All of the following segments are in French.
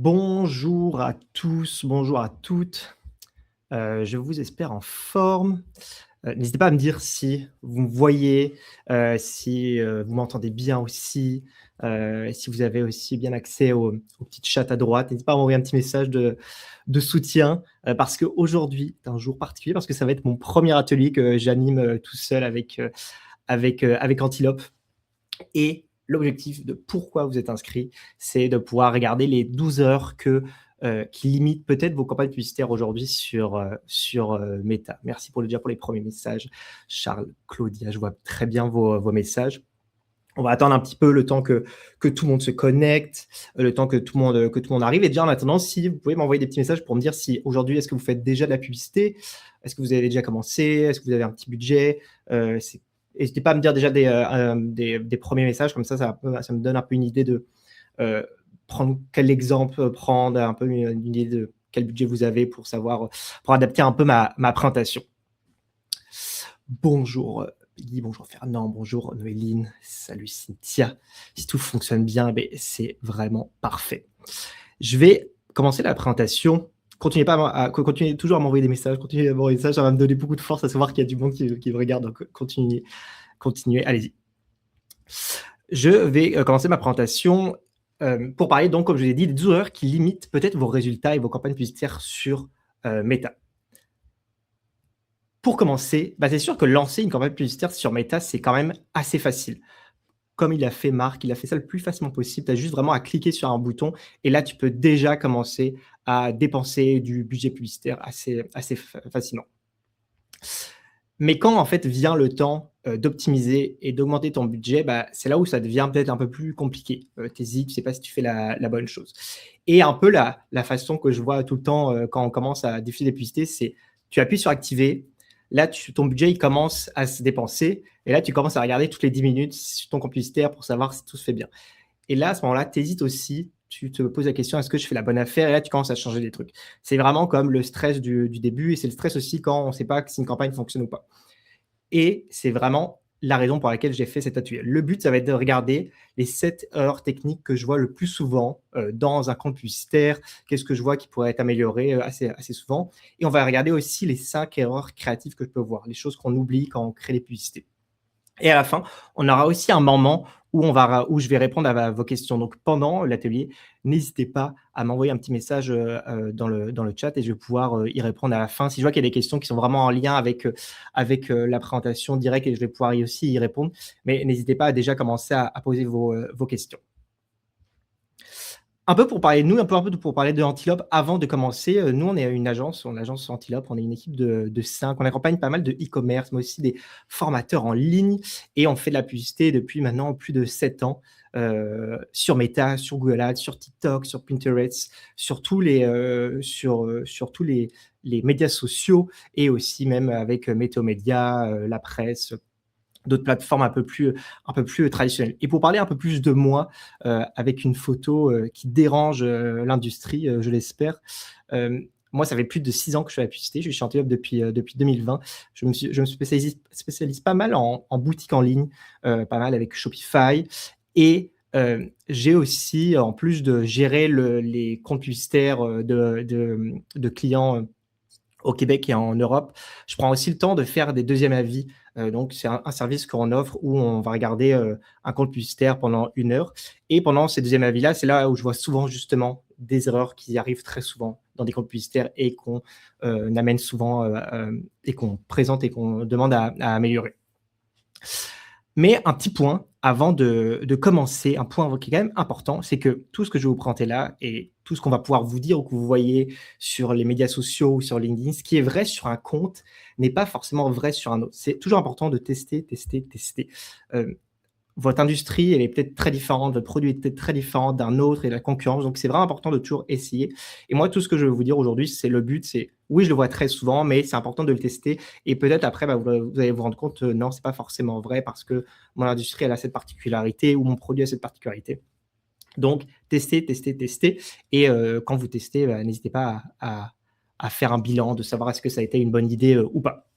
Bonjour à tous, bonjour à toutes. Je vous espère en forme. N'hésitez pas à me dire si vous me voyez, si, vous m'entendez bien aussi, si vous avez aussi bien accès au petit chat à droite. N'hésitez pas à m'envoyer un petit message de soutien, parce qu'aujourd'hui est un jour particulier, parce que ça va être mon premier atelier que j'anime, tout seul avec Antilope. Et l'objectif de pourquoi vous êtes inscrit, c'est de pouvoir regarder les 12 heures qui limitent peut-être vos campagnes publicitaires aujourd'hui sur Meta. Merci pour les premiers messages. Charles, Claudia, je vois très bien vos messages. On va attendre un petit peu le temps que tout le monde se connecte, le temps que tout le monde arrive. Et déjà, en attendant, si vous pouvez m'envoyer des petits messages pour me dire si aujourd'hui, est-ce que vous faites déjà de la publicité? Est-ce que vous avez déjà commencé? Est-ce que vous avez un petit budget? N'hésitez pas à me dire déjà des premiers messages, comme ça me donne un peu une idée de prendre quel exemple prendre, un peu une idée de quel budget vous avez pour savoir, pour adapter un peu ma présentation. Bonjour Guy, bonjour Fernand, bonjour Noéline, salut Cynthia. Si tout fonctionne bien, c'est vraiment parfait. Je vais commencer la présentation. Continuez toujours à m'envoyer des messages, continuez à m'envoyer des messages, ça va me donner beaucoup de force à savoir qu'il y a du monde qui me regarde, donc continuez, allez-y. Je vais commencer ma présentation pour parler, donc, comme je vous ai dit, des 12 heures qui limitent peut-être vos résultats et vos campagnes publicitaires sur Meta. Pour commencer, c'est sûr que lancer une campagne publicitaire sur Meta, c'est quand même assez facile. Comme il a fait Marc, il a fait ça le plus facilement possible. Tu as juste vraiment à cliquer sur un bouton et là, tu peux déjà commencer à dépenser du budget publicitaire assez facilement. Mais quand en fait vient le temps d'optimiser et d'augmenter ton budget, c'est là où ça devient peut-être un peu plus compliqué. Tu hésites, tu ne sais pas si tu fais la bonne chose. Et un peu la façon que je vois tout le temps quand on commence à diffuser des publicités, c'est tu appuies sur activer. Là, ton budget, il commence à se dépenser. Et là, tu commences à regarder toutes les 10 minutes sur ton compte publicitaire pour savoir si tout se fait bien. Et là, à ce moment-là, tu hésites aussi. Tu te poses la question, est-ce que je fais la bonne affaire? Et là, tu commences à changer des trucs. C'est vraiment comme le stress du début. Et c'est le stress aussi quand on ne sait pas si une campagne fonctionne ou pas. Et c'est vraiment la raison pour laquelle j'ai fait cet atelier. Le but, ça va être de regarder les 7 erreurs techniques que je vois le plus souvent dans un compte publicitaire. Qu'est-ce que je vois qui pourrait être amélioré assez souvent. Et on va regarder aussi les 5 erreurs créatives que je peux voir, les choses qu'on oublie quand on crée les publicités. Et à la fin, on aura aussi un moment où je vais répondre à vos questions. Donc pendant l'atelier, n'hésitez pas à m'envoyer un petit message dans le chat et je vais pouvoir y répondre à la fin. Si je vois qu'il y a des questions qui sont vraiment en lien avec la présentation directe, et je vais pouvoir aussi y répondre. Mais n'hésitez pas à déjà commencer à poser vos questions. Un peu pour parler de nous, un peu pour parler de Antilope avant de commencer. Nous, on est une agence Antilope. On est une équipe de 5. On accompagne pas mal de e-commerce, mais aussi des formateurs en ligne. Et on fait de la publicité depuis maintenant plus de 7 ans sur Meta, sur Google Ads, sur TikTok, sur Pinterest, sur tous les médias sociaux et aussi même avec Météo Média, la presse, d'autres plateformes un peu plus traditionnelles. Et pour parler un peu plus de moi, avec une photo qui dérange l'industrie, je l'espère. Moi, ça fait plus de 6 ans que je fais la publicité. Je suis chez Antelope depuis 2020. Je me spécialise pas mal en boutique en ligne, pas mal avec Shopify. Et j'ai aussi, en plus de gérer les comptes publicitaires de clients au Québec et en Europe, je prends aussi le temps de faire des deuxièmes avis. Donc, c'est un service qu'on offre où on va regarder un compte publicitaire pendant 1 heure. Et pendant ces deuxièmes avis-là, c'est là où je vois souvent justement des erreurs qui arrivent très souvent dans des comptes publicitaires et qu'on amène souvent et qu'on présente et qu'on demande à améliorer. Mais un petit point avant de commencer, un point qui est quand même important, c'est que tout ce que je vais vous présenter là et tout ce qu'on va pouvoir vous dire ou que vous voyez sur les médias sociaux ou sur LinkedIn, ce qui est vrai sur un compte n'est pas forcément vrai sur un autre. C'est toujours important de tester. Votre industrie, elle est peut-être très différente, votre produit est peut-être très différent d'un autre et de la concurrence. Donc, c'est vraiment important de toujours essayer. Et moi, tout ce que je vais vous dire aujourd'hui, c'est le but, c'est oui, je le vois très souvent, mais c'est important de le tester. Et peut-être après, vous allez vous rendre compte, non, c'est pas forcément vrai parce que mon industrie, elle a cette particularité ou mon produit a cette particularité. Donc, testez. Et quand vous testez, n'hésitez pas à faire un bilan, de savoir est-ce que ça a été une bonne idée ou pas.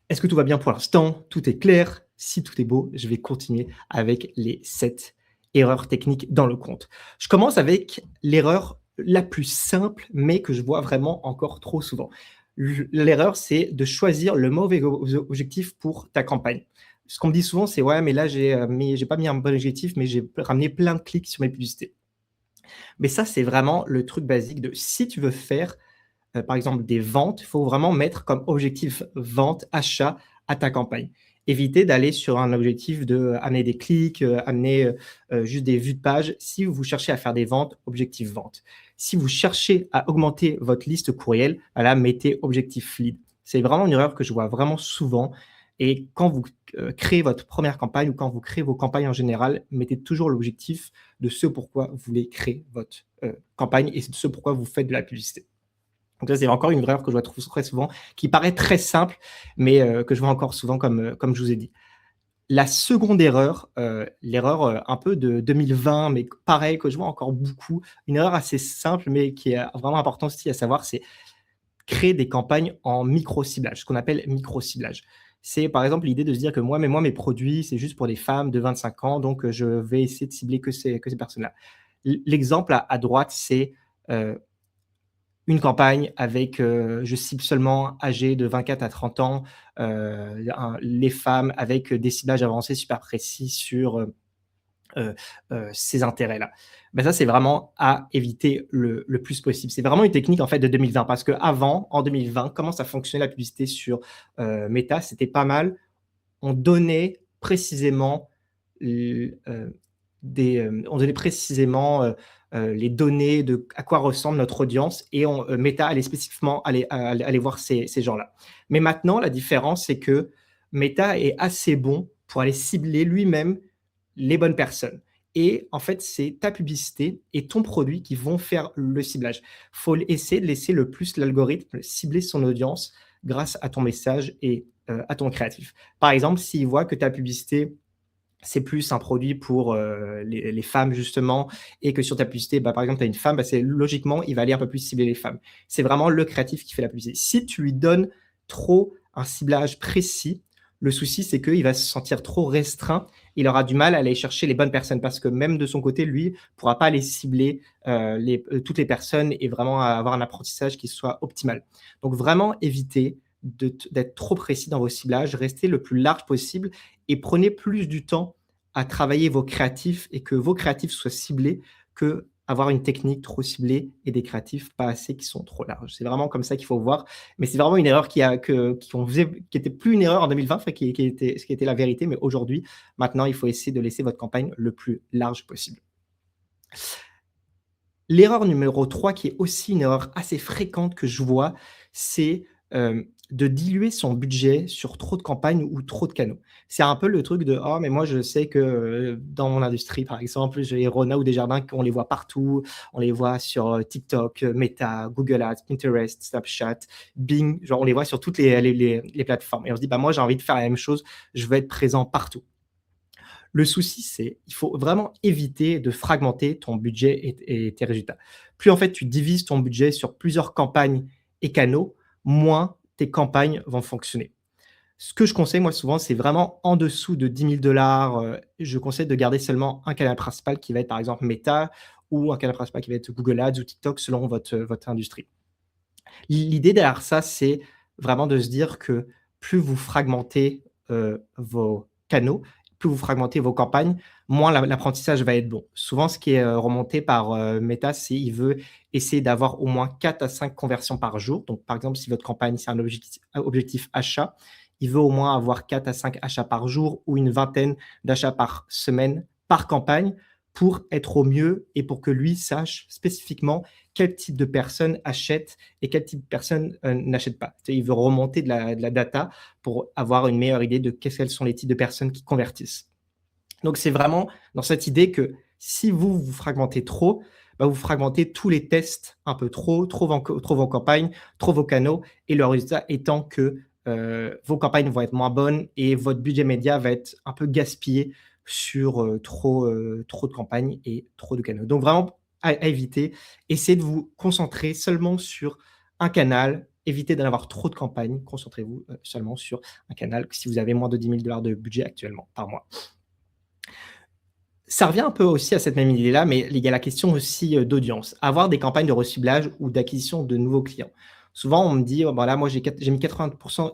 Est-ce que tout va bien pour l'instant? Tout est clair? Si tout est beau, je vais continuer avec les 7 erreurs techniques dans le compte. Je commence avec l'erreur la plus simple, mais que je vois vraiment encore trop souvent. L'erreur, c'est de choisir le mauvais objectif pour ta campagne. Ce qu'on me dit souvent, c'est: «Ouais, mais là, j'ai pas mis un bon objectif, mais j'ai ramené plein de clics sur mes publicités». Mais ça, c'est vraiment le truc basique de si tu veux faire, par exemple des ventes, il faut vraiment mettre comme objectif vente, achat à ta campagne. Éviter d'aller sur un objectif de amener des clics, amener, juste des vues de page. Si vous cherchez à faire des ventes, objectif vente. Si vous cherchez à augmenter votre liste courriel, bah là, mettez objectif lead. C'est vraiment une erreur que je vois vraiment souvent et quand vous, créez votre première campagne ou quand vous créez vos campagnes en général, mettez toujours l'objectif de ce pourquoi vous voulez créer votre, campagne et c'est ce pourquoi vous faites de la publicité. Donc ça, c'est encore une erreur que je vois très souvent, qui paraît très simple, mais que je vois encore souvent comme je vous ai dit. La seconde erreur, l'erreur, un peu de 2020, mais pareil, que je vois encore beaucoup, une erreur assez simple, mais qui est vraiment importante aussi à savoir, c'est créer des campagnes en micro-ciblage, ce qu'on appelle micro-ciblage. C'est par exemple l'idée de se dire que moi, mes produits, c'est juste pour des femmes de 25 ans, donc je vais essayer de cibler que ces personnes-là. L'exemple à droite, c'est, heu, une campagne avec, je cible seulement âgés de 24 à 30 ans, les femmes avec des ciblages avancés super précis sur, heu ces intérêts-là. Ben ça, c'est vraiment à éviter le plus possible. C'est vraiment une technique, en fait, de 2020 parce qu'avant, en 2020, comment ça fonctionnait la publicité sur, Meta? C'était pas mal. On donnait précisément on donnait précisément, les données de à quoi ressemble notre audience et Meta allait spécifiquement aller voir ces gens-là. Mais maintenant, la différence, c'est que Meta est assez bon pour aller cibler lui-même les bonnes personnes et en fait, c'est ta publicité et ton produit qui vont faire le ciblage. Faut essayer de laisser le plus l'algorithme cibler son audience grâce à ton message et à ton créatif. Par exemple, s'il voit que ta publicité, c'est plus un produit pour, les femmes justement et que sur ta publicité, bah, par exemple, tu as une femme, bah, c'est logiquement, il va aller un peu plus cibler les femmes. C'est vraiment le créatif qui fait la publicité. Si tu lui donnes trop un ciblage précis, le souci, c'est qu'il va se sentir trop restreint. Il aura du mal à aller chercher les bonnes personnes parce que même de son côté, lui, pourra pas aller cibler, toutes les personnes et vraiment avoir un apprentissage qui soit optimal. Donc vraiment éviter d'être trop précis dans vos ciblages, restez le plus large possible et prenez plus du temps à travailler vos créatifs et que vos créatifs soient ciblés que avoir une technique trop ciblée et des créatifs pas assez qui sont trop larges. C'est vraiment comme ça qu'il faut voir, mais c'est vraiment une erreur qui était plus une erreur en 2020, enfin qui était la vérité, mais aujourd'hui, maintenant, il faut essayer de laisser votre campagne le plus large possible. L'erreur numéro 3, qui est aussi une erreur assez fréquente que je vois, c'est, de diluer son budget sur trop de campagnes ou trop de canaux. C'est un peu le truc de: «Oh mais moi je sais que, dans mon industrie par exemple, j'ai Rona ou Desjardins qu'on les voit partout, on les voit sur, TikTok, Meta, Google Ads, Pinterest, Snapchat, Bing», genre on les voit sur toutes les plateformes et on se dit: «Bah moi j'ai envie de faire la même chose, je veux être présent partout». Le souci, c'est il faut vraiment éviter de fragmenter ton budget et tes résultats. Plus en fait tu divises ton budget sur plusieurs campagnes et canaux, moins tes campagnes vont fonctionner. Ce que je conseille moi souvent, c'est vraiment en dessous de 10 000 je conseille de garder seulement un canal principal qui va être par exemple Meta ou un canal principal qui va être Google Ads ou TikTok selon votre industrie. L'idée derrière ça, c'est vraiment de se dire que plus vous fragmentez, vos canaux, plus vous fragmentez vos campagnes, moins l'apprentissage va être bon. Souvent, ce qui est, remonté par, Meta, c'est il veut essayer d'avoir au moins 4 à 5 conversions par jour. Donc, par exemple, si votre campagne, c'est un objectif achat, il veut au moins avoir 4 à 5 achats par jour ou une vingtaine d'achats par semaine, par campagne, pour être au mieux et pour que lui sache spécifiquement quel type de personnes achètent et quel type de personnes, n'achètent pas. Tu sais, il veut remonter de la data pour avoir une meilleure idée de quels sont les types de personnes qui convertissent. Donc c'est vraiment dans cette idée que si vous vous fragmentez trop, bah, vous fragmentez tous les tests un peu trop vos campagnes, trop vos canaux et le résultat étant que, vos campagnes vont être moins bonnes et votre budget média va être un peu gaspillé sur, trop de campagnes et trop de canaux. Donc vraiment à éviter, essayez de vous concentrer seulement sur un canal, évitez d'en avoir trop de campagnes, concentrez-vous, seulement sur un canal si vous avez moins de 10 000 de budget actuellement par mois. Ça revient un peu aussi à cette même idée-là, mais il y a la question aussi, d'audience. Avoir des campagnes de reciblage ou d'acquisition de nouveaux clients. Souvent, on me dit: «Oh, bah, là, moi, j'ai mis 90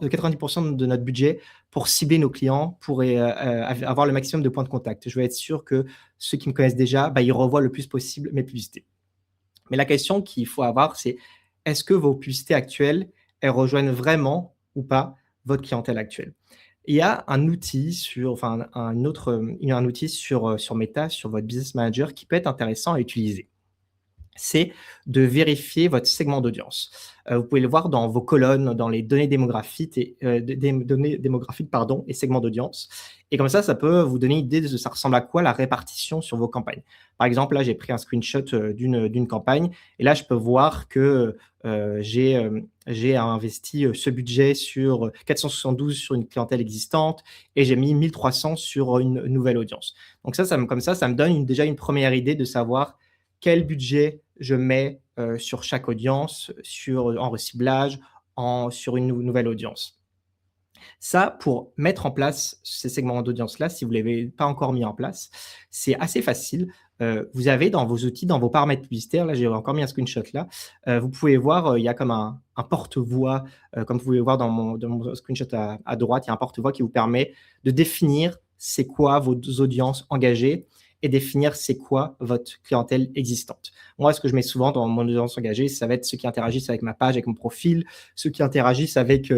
de notre budget pour cibler nos clients, pour avoir le maximum de points de contact. Je veux être sûr que ceux qui me connaissent déjà, bah, ils revoient le plus possible mes publicités». Mais la question qu'il faut avoir, c'est: est-ce que vos publicités actuelles, elles rejoignent vraiment ou pas votre clientèle actuelle? Il y a un outil enfin un autre, il y a un outil sur Meta, sur votre Business Manager qui peut être intéressant à utiliser. C'est de vérifier votre segment d'audience. Vous pouvez le voir dans vos colonnes, dans les données démographiques données démographiques, pardon, et segments d'audience, et comme ça peut vous donner une idée de ça ressemble à quoi la répartition sur vos campagnes. Par exemple, là, j'ai pris un screenshot, d'une campagne, et là, je peux voir que, j'ai investi, ce budget sur 472 sur une clientèle existante, et j'ai mis 1 300 sur une nouvelle audience. Donc ça me donne déjà une première idée de savoir quel budget je mets, sur chaque audience, en reciblage, sur une nouvelle audience. Ça, pour mettre en place ces segments d'audience-là, si vous ne l'avez pas encore mis en place, c'est assez facile. Vous avez dans vos outils, dans vos paramètres publicitaires, là, j'ai encore mis un screenshot là, vous pouvez voir, il y a comme un porte-voix, comme vous pouvez voir dans mon screenshot à droite, il y a un porte-voix qui vous permet de définir c'est quoi vos audiences engagées et définir c'est quoi votre clientèle existante. Moi, ce que je mets souvent dans mon audience engagée, ça va être ceux qui interagissent avec ma page, avec mon profil, ceux qui interagissent avec,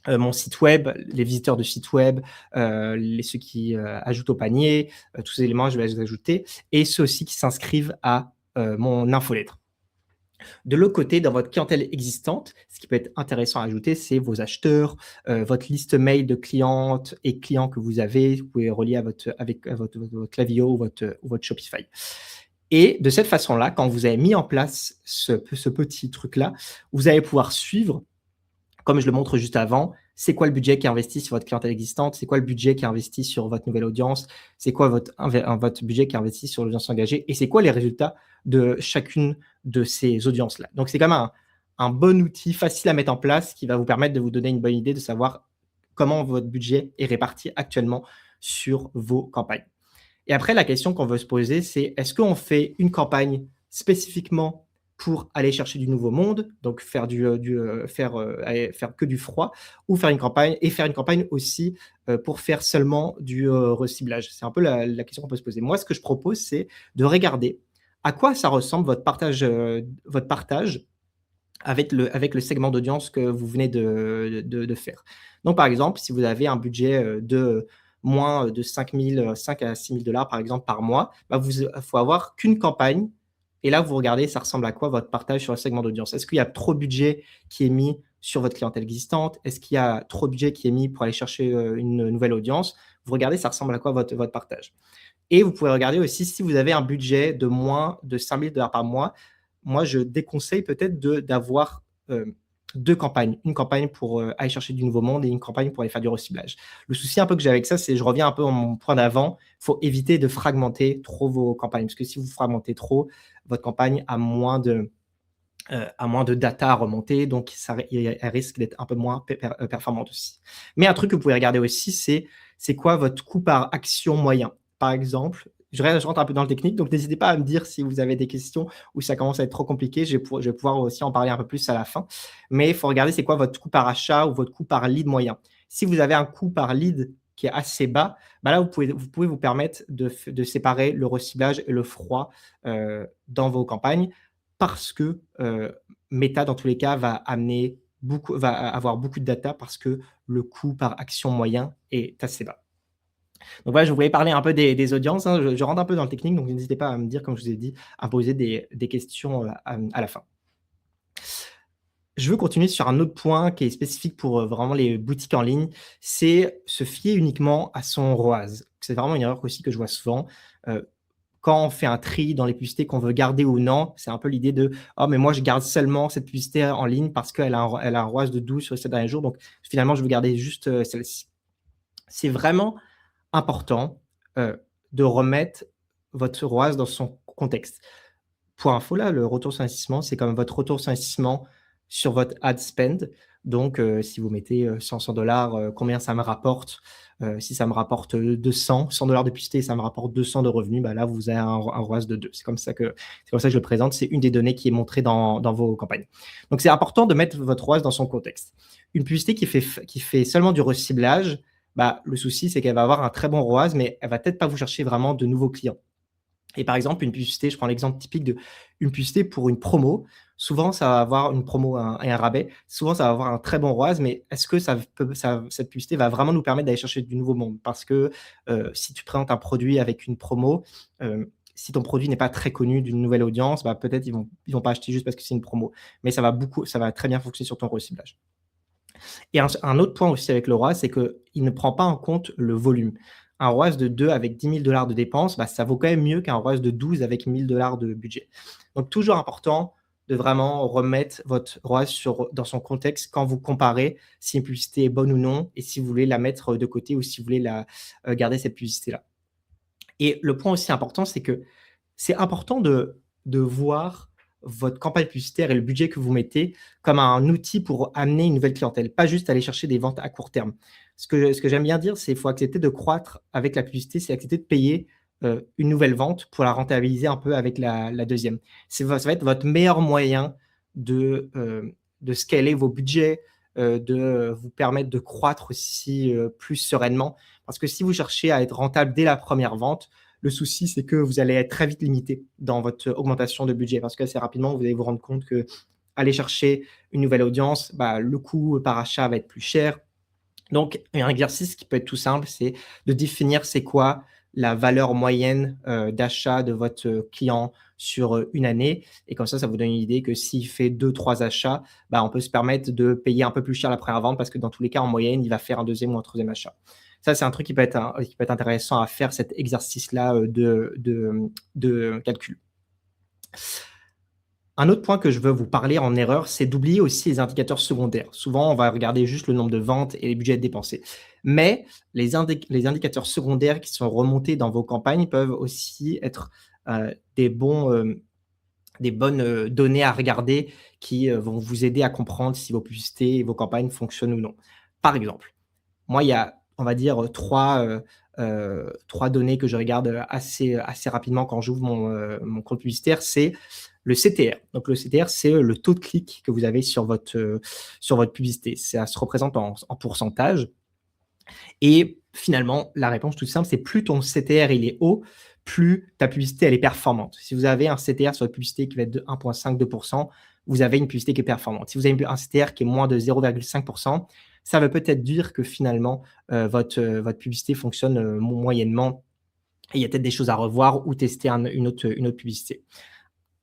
mon site web, les visiteurs de site web, ceux qui, ajoutent au panier, tous ces éléments, je vais les ajouter, et ceux aussi qui s'inscrivent à, mon infolettre. De l'autre côté, dans votre clientèle existante, ce qui peut être intéressant à ajouter, c'est vos acheteurs, votre liste mail de clientes et clients que vous avez. Vous pouvez relier à votre Klaviyo ou votre Shopify, et de cette façon-là, quand vous avez mis en place ce petit truc-là, vous allez pouvoir suivre, comme je le montre juste avant, c'est quoi le budget qui est investi sur votre clientèle existante? C'est quoi le budget qui est investi sur votre nouvelle audience? C'est quoi votre budget qui est investi sur l'audience engagée? Et c'est quoi les résultats de chacune de ces audiences-là? Donc, c'est quand même un bon outil facile à mettre en place qui va vous permettre de vous donner une bonne idée de savoir comment votre budget est réparti actuellement sur vos campagnes. Et après, la question qu'on veut se poser, c'est: est-ce qu'on fait une campagne spécifiquement pour aller chercher du nouveau monde, donc faire que du froid, ou faire une campagne aussi, pour faire seulement du, reciblage? C'est un peu la question qu'on peut se poser. Moi, ce que je propose, c'est de regarder à quoi ça ressemble votre partage avec le segment d'audience que vous venez de faire. Donc, par exemple, si vous avez un budget, de moins de 5 à 6 000 par exemple par mois, bah, faut avoir qu'une campagne, et là, vous regardez ça ressemble à quoi votre partage sur le segment d'audience. Est-ce qu'il y a trop de budget qui est mis sur votre clientèle existante? Est-ce qu'il y a trop de budget qui est mis pour aller chercher, une nouvelle audience? Vous regardez ça ressemble à quoi votre partage. Et vous pouvez regarder aussi si vous avez un budget de moins de 5 000 par mois. Moi, je déconseille peut-être d'avoir, 2 campagnes. Une campagne pour, aller chercher du nouveau monde, et une campagne pour aller faire du reciblage. Le souci un peu que j'ai avec ça, c'est, je reviens un peu à mon point d'avant, il faut éviter de fragmenter trop vos campagnes. Parce que si vous fragmentez trop, votre campagne a moins de data à remonter, donc elle risque d'être un peu moins performante aussi. Mais un truc que vous pouvez regarder aussi, c'est quoi votre coût par action moyen? Par exemple, je rentre un peu dans le technique, donc n'hésitez pas à me dire si vous avez des questions ou ça commence à être trop compliqué. Je vais pouvoir aussi en parler un peu plus à la fin. Mais il faut regarder c'est quoi votre coût par achat ou votre coût par lead moyen. Si vous avez un coût par lead qui est assez bas, bah là, vous pouvez vous permettre de séparer le reciblage et le froid, dans vos campagnes, parce que, Meta, dans tous les cas, va avoir beaucoup de data, parce que le coût par action moyen est assez bas. Donc voilà, je voulais parler un peu des audiences, hein. Je rentre un peu dans le technique, donc n'hésitez pas à me dire, comme je vous ai dit, à me poser des questions, à la fin. Je veux continuer sur un autre point qui est spécifique pour, vraiment les boutiques en ligne, c'est se fier uniquement à son ROAS. C'est vraiment une erreur aussi que je vois souvent. Heu, Quand on fait un tri dans les publicités qu'on veut garder ou non, c'est un peu l'idée de: «Oh, mais moi je garde seulement cette publicité en ligne parce qu'elle a un ROAS de 12 sur les 7 derniers jours, donc finalement je veux garder juste, celle-ci». C'est vraiment important, de remettre votre ROAS dans son contexte. Pour info là, le retour sur investissement, c'est comme votre retour sur investissement sur votre ad spend. Donc, si vous mettez 100 $, combien ça me rapporte? Si ça me rapporte 200, $100 de publicité, ça me rapporte 200 de revenus, bah là, vous avez un ROAS de 2. C'est comme ça que je le présente. C'est une des données qui est montrée dans vos campagnes. Donc, c'est important de mettre votre ROAS dans son contexte. Une publicité qui fait seulement du reciblage, bah, le souci, c'est qu'elle va avoir un très bon ROAS, mais elle va peut-être pas vous chercher vraiment de nouveaux clients. Et par exemple, une publicité, je prends l'exemple typique d'une publicité pour une promo. Souvent, ça va avoir une promo et un rabais. Souvent, ça va avoir un très bon ROAS, mais est-ce que cette publicité va vraiment nous permettre d'aller chercher du nouveau monde? Parce que si tu présentes un produit avec une promo, si ton produit n'est pas très connu d'une nouvelle audience, bah, peut-être ils vont pas acheter juste parce que c'est une promo. Mais ça va très bien fonctionner sur ton reciblage. Et un autre point aussi avec le ROAS, c'est qu'il ne prend pas en compte le volume. Un ROAS de 2 avec 10 000 $ de dépenses, bah, ça vaut quand même mieux qu'un ROAS de 12 avec 1 000 $ de budget. Donc, toujours important de vraiment remettre votre ROAS dans son contexte quand vous comparez si une publicité est bonne ou non et si vous voulez la mettre de côté ou si vous voulez garder cette publicité-là. Et le point aussi important, c'est que c'est important de voir votre campagne publicitaire et le budget que vous mettez comme un outil pour amener une nouvelle clientèle, pas juste aller chercher des ventes à court terme. Ce que j'aime bien dire, c'est qu'il faut accepter de croître avec la publicité, c'est accepter de payer une nouvelle vente pour la rentabiliser un peu avec la deuxième. Ça va être votre meilleur moyen de scaler vos budgets, de vous permettre de croître aussi plus sereinement. Parce que si vous cherchez à être rentable dès la première vente, le souci, c'est que vous allez être très vite limité dans votre augmentation de budget parce qu'assez rapidement, vous allez vous rendre compte que aller chercher une nouvelle audience, bah, le coût par achat va être plus cher. Donc, un exercice qui peut être tout simple, c'est de définir c'est quoi la valeur moyenne d'achat de votre client sur une année. Et comme ça vous donne une idée que s'il fait 2, 3 achats, bah, on peut se permettre de payer un peu plus cher la première vente parce que dans tous les cas, en moyenne, il va faire un deuxième ou un troisième achat. Ça, c'est un truc qui peut être intéressant à faire, cet exercice-là de calcul. Un autre point que je veux vous parler en erreur, c'est d'oublier aussi les indicateurs secondaires. Souvent, on va regarder juste le nombre de ventes et les budgets dépensés. Mais les indicateurs secondaires qui sont remontés dans vos campagnes peuvent aussi être des bonnes données à regarder qui vont vous aider à comprendre si vos publicités et vos campagnes fonctionnent ou non. Par exemple, moi, il y a, on va dire, 3 données que je regarde assez rapidement quand j'ouvre mon compte publicitaire. C'est le CTR. Donc le CTR, c'est le taux de clic que vous avez sur votre publicité. Ça se représente en pourcentage. Et finalement, la réponse toute simple, c'est plus ton CTR il est haut, plus ta publicité elle est performante. Si vous avez un CTR sur votre publicité qui va être de 1,5-2%, vous avez une publicité qui est performante. Si vous avez un CTR qui est moins de 0,5%, ça veut peut-être dire que finalement, votre publicité fonctionne moyennement et il y a peut-être des choses à revoir ou tester une autre publicité.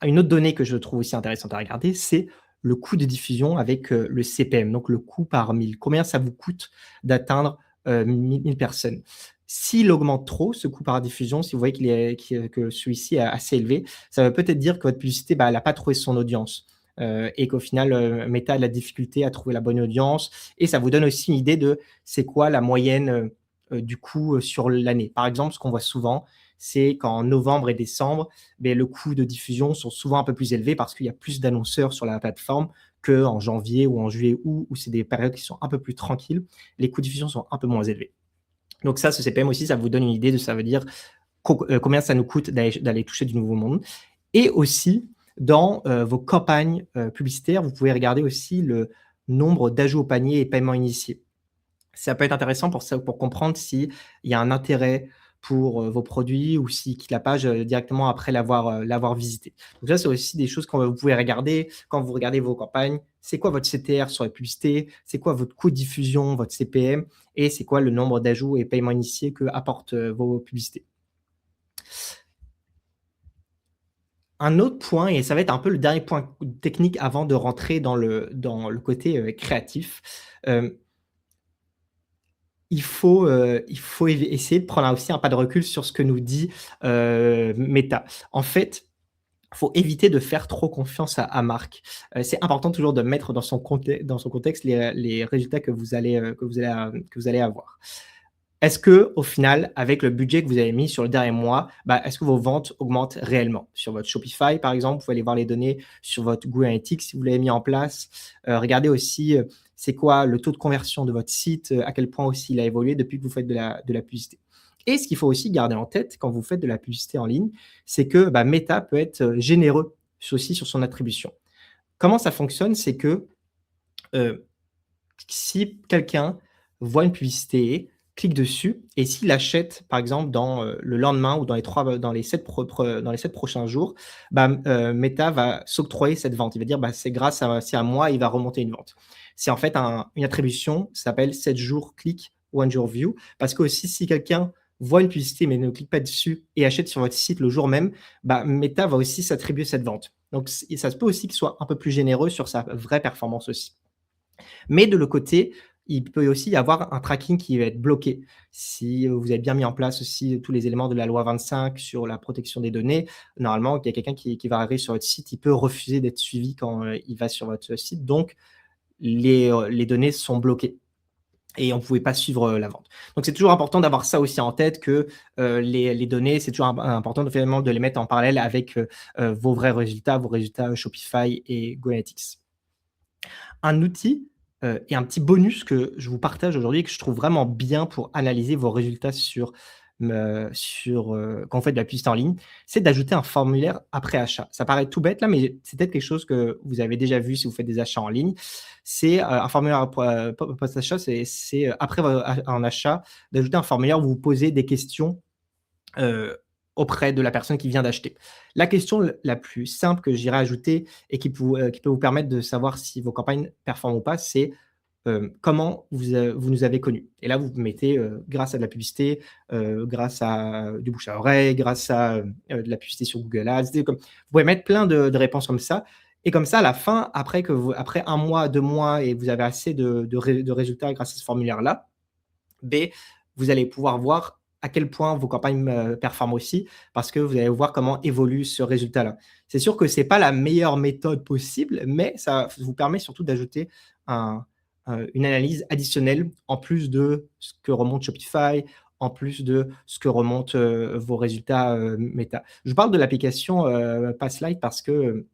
Une autre donnée que je trouve aussi intéressante à regarder, c'est le coût de diffusion avec le CPM, donc le coût par 1000. Combien ça vous coûte d'atteindre 1000 personnes? S'il augmente trop, ce coût par diffusion, si vous voyez que celui-ci est assez élevé, ça veut peut-être dire que votre publicité, bah, elle n'a pas trouvé son audience. Et qu'au final, Meta a de la difficulté à trouver la bonne audience. Et ça vous donne aussi une idée de c'est quoi la moyenne du coût sur l'année. Par exemple, ce qu'on voit souvent, c'est qu'en novembre et décembre, le coût de diffusion sont souvent un peu plus élevés parce qu'il y a plus d'annonceurs sur la plateforme qu'en janvier ou en juillet où c'est des périodes qui sont un peu plus tranquilles. Les coûts de diffusion sont un peu moins élevés. Donc ça, ce CPM aussi, ça vous donne une idée de ça veut dire combien ça nous coûte d'aller toucher du nouveau monde. Et aussi, dans vos campagnes publicitaires, vous pouvez regarder aussi le nombre d'ajouts au panier et paiements initiés. Ça peut être intéressant pour comprendre s'il y a un intérêt pour vos produits ou s'il quitte la page directement après l'avoir visité. Donc ça, c'est aussi des choses que vous pouvez regarder quand vous regardez vos campagnes. C'est quoi votre CTR sur les publicités? C'est quoi votre coût de diffusion, votre CPM? Et c'est quoi le nombre d'ajouts et paiements initiés que apportent vos publicités? Un autre point, et ça va être un peu le dernier point technique avant de rentrer dans le côté créatif. Il faut essayer de prendre aussi un pas de recul sur ce que nous dit Meta. En fait, il faut éviter de faire trop confiance à Marc. C'est important toujours de mettre dans son contexte les résultats que vous allez avoir. Est-ce qu'au final, avec le budget que vous avez mis sur le dernier mois, est-ce que vos ventes augmentent réellement? Sur votre Shopify, par exemple, vous pouvez aller voir les données sur votre Google Analytics si vous l'avez mis en place. Regardez aussi c'est quoi le taux de conversion de votre site, à quel point aussi il a évolué depuis que vous faites de la publicité. Et ce qu'il faut aussi garder en tête quand vous faites de la publicité en ligne, c'est que, bah, Meta peut être, généreux aussi sur son attribution. Comment ça fonctionne? C'est que, heu, si quelqu'un voit une publicité, clique dessus et s'il achète, par exemple, le lendemain ou dans les 7 prochains jours, bah, Meta va s'octroyer cette vente. Il va dire: «Bah, c'est à moi», il va remonter une vente. C'est en fait une attribution, ça s'appelle 7 jours click, 1 jour view, parce que aussi si quelqu'un voit une publicité mais ne clique pas dessus et achète sur votre site le jour même, bah, Meta va aussi s'attribuer cette vente. Donc ça se peut aussi qu'il soit un peu plus généreux sur sa vraie performance aussi. Mais de l'autre côté, il peut aussi y avoir un tracking qui va être bloqué. Si, vous avez bien mis en place aussi tous les éléments de la loi 25 sur la protection des données, normalement, il y a quelqu'un qui va arriver sur votre site, il peut refuser d'être suivi quand, il va sur votre site. Donc les données sont bloquées et on ne pouvait pas suivre, la vente. Donc c'est toujours important d'avoir ça aussi en tête que, les données, c'est toujours important de finalement de les mettre en parallèle avec, vos vrais résultats, vos résultats Shopify et GoAnalytics. Un outil, et un petit bonus que je vous partage aujourd'hui et que je trouve vraiment bien pour analyser vos résultats quand vous faites de la publicité en ligne, c'est d'ajouter un formulaire après achat. Ça paraît tout bête là, mais c'est peut-être quelque chose que vous avez déjà vu si vous faites des achats en ligne. C'est, un formulaire post-achat, c'est, après un achat, d'ajouter un formulaire où vous posez des questions heu, auprès de la personne qui vient d'acheter. La question la plus simple que j'irais ajouter et qui peut vous permettre de savoir si vos campagnes performent ou pas, c'est, comment vous nous avez connus? Et là, vous mettez, grâce à de la publicité, grâce à du bouche à oreille, grâce à, de la publicité sur Google Ads, vous pouvez mettre plein de réponses comme ça et comme ça, à la fin, après 1 mois, 2 mois et vous avez assez de résultats grâce à ce formulaire-là, B, vous allez pouvoir voir à quel point vos campagnes, performent aussi, parce que vous allez voir comment évolue ce résultat-là. C'est sûr que c'est pas la meilleure méthode possible, mais ça vous permet surtout d'ajouter un une analyse additionnelle en plus de ce que remonte Shopify, en plus de ce que remontent, vos résultats, Meta. Je vous parle de l'application, Passlight parce que,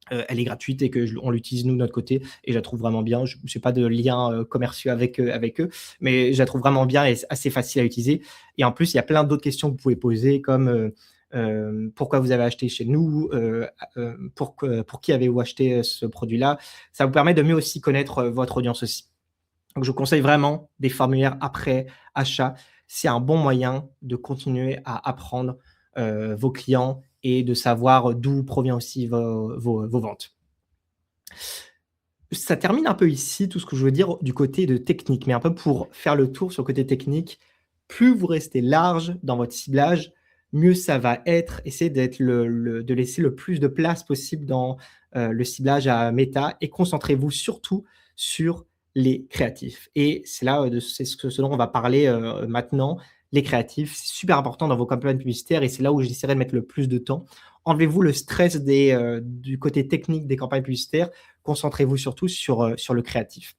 elle est gratuite et on l'utilise nous de notre côté et je la trouve vraiment bien. Je n'ai pas de liens, commerciaux avec eux, mais je la trouve vraiment bien et c'est assez facile à utiliser et en plus, il y a plein d'autres questions que vous pouvez poser comme, pourquoi vous avez acheté chez nous? Pour qui avez-vous acheté, ce produit-là? Ça vous permet de mieux aussi connaître, votre audience aussi. Donc je vous conseille vraiment des formulaires après achat. C'est un bon moyen de continuer à apprendre, vos clients et de savoir d'où provient aussi vos ventes. Ça termine un peu ici tout ce que je veux dire du côté de technique, mais un peu pour faire le tour sur le côté technique, plus vous restez large dans votre ciblage, mieux ça va être. Essayez de laisser le plus de place possible dans, le ciblage à Meta et concentrez-vous surtout sur les créatifs et c'est là, c'est ce dont on va parler, maintenant. Les créatifs, c'est super important dans vos campagnes publicitaires et c'est là où j'essaierai de mettre le plus de temps. Enlevez-vous le stress du côté technique des campagnes publicitaires. Concentrez-vous surtout sur le créatif.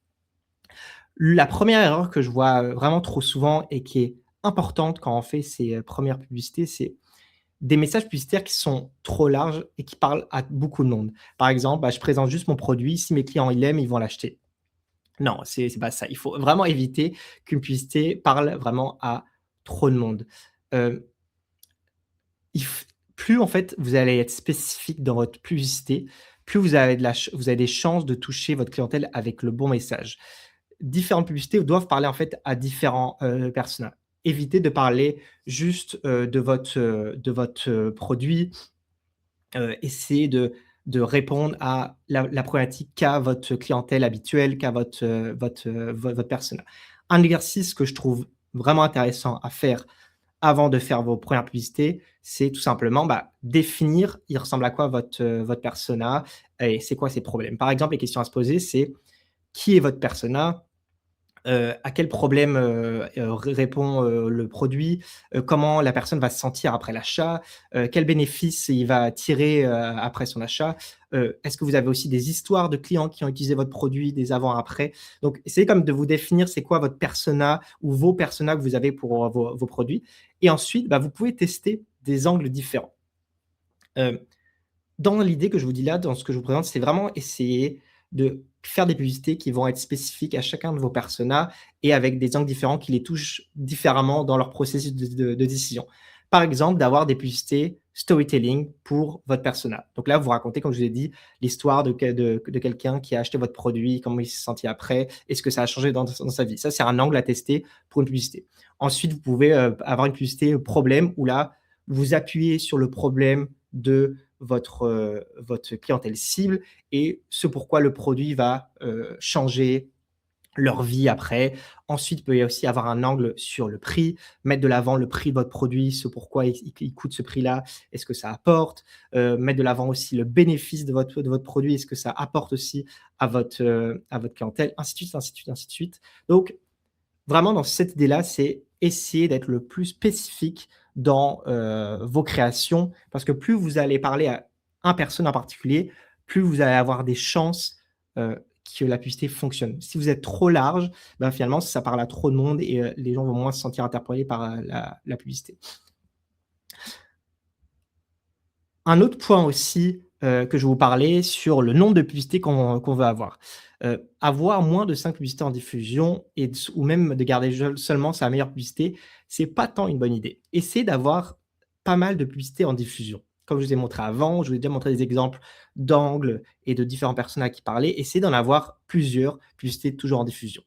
La première erreur que je vois, vraiment trop souvent et qui est importante quand on fait ces, premières publicités, c'est des messages publicitaires qui sont trop larges et qui parlent à beaucoup de monde. Par exemple, bah, je présente juste mon produit, si mes clients ils l'aiment, ils vont l'acheter. Non, c'est pas ça. Il faut vraiment éviter qu'une publicité parle vraiment à trop de monde. Heu, il f Plus en fait vous allez être spécifique dans votre publicité, plus vous avez des chances de toucher votre clientèle avec le bon message. Différentes publicités doivent parler en fait à différents, personas. Évitez de parler juste, de votre produit, essayez de répondre à la problématique qu'a votre clientèle habituelle, qu'a votre persona. Un exercice que je trouve vraiment intéressant à faire avant de faire vos premières publicités, c'est tout simplement, bah, définir il ressemble à quoi votre persona et c'est quoi ses problèmes. Par exemple, les questions à se poser, c'est: qui est votre persona? À quel problème, répond, le produit? Comment la personne va se sentir après l'achat? Quels bénéfices il va tirer, après son achat? Est-ce que vous avez aussi des histoires de clients qui ont utilisé votre produit, des avant-après? Donc essayez comme de vous définir c'est quoi votre persona ou vos personas que vous avez pour, vos produits et ensuite, bah, vous pouvez tester des angles différents. Heu dans l'idée que je vous dis là, dans ce que je vous présente, c'est vraiment essayer de faire des publicités qui vont être spécifiques à chacun de vos personas et avec des angles différents qui les touchent différemment dans leur processus de décision. Par exemple, d'avoir des publicités storytelling pour votre persona. Donc là, vous racontez, comme je vous ai dit, l'histoire de quelqu'un qui a acheté votre produit, comment il s'est senti après et ce que ça a changé dans sa vie. Ça, c'est un angle à tester pour une publicité. Ensuite, vous pouvez avoir une publicité problème où là, vous appuyez sur le problème de votre clientèle cible et ce pourquoi le produit va changer leur vie après. Ensuite, il peut y aussi avoir un angle sur le prix, mettre de l'avant le prix de votre produit, ce pourquoi il coûte ce prix-là, est-ce que ça apporte, mettre de l'avant aussi le bénéfice de votre produit, est-ce que ça apporte aussi à votre clientèle, ainsi de suite, ainsi de suite, ainsi de suite. Donc, vraiment dans cette idée-là, c'est essayer d'être le plus spécifique dans, vos créations parce que plus vous allez parler à un personne en particulier, plus vous allez avoir des chances, que la publicité fonctionne. Si vous êtes trop large, ben, finalement, ça parle à trop de monde et les gens vont moins se sentir interpellés par, la publicité. Un autre point aussi, que je vais vous parler sur le nombre de publicités qu'on veut avoir. Avoir moins de 5 publicités en diffusion et ou même de garder seulement sa meilleure publicité, c'est pas tant une bonne idée. Essayez d'avoir pas mal de publicités en diffusion. Comme je vous ai montré avant, je vous ai déjà montré des exemples d'angles et de différentes personnes à qui parler. Essayez d'en avoir plusieurs publicités toujours en diffusion.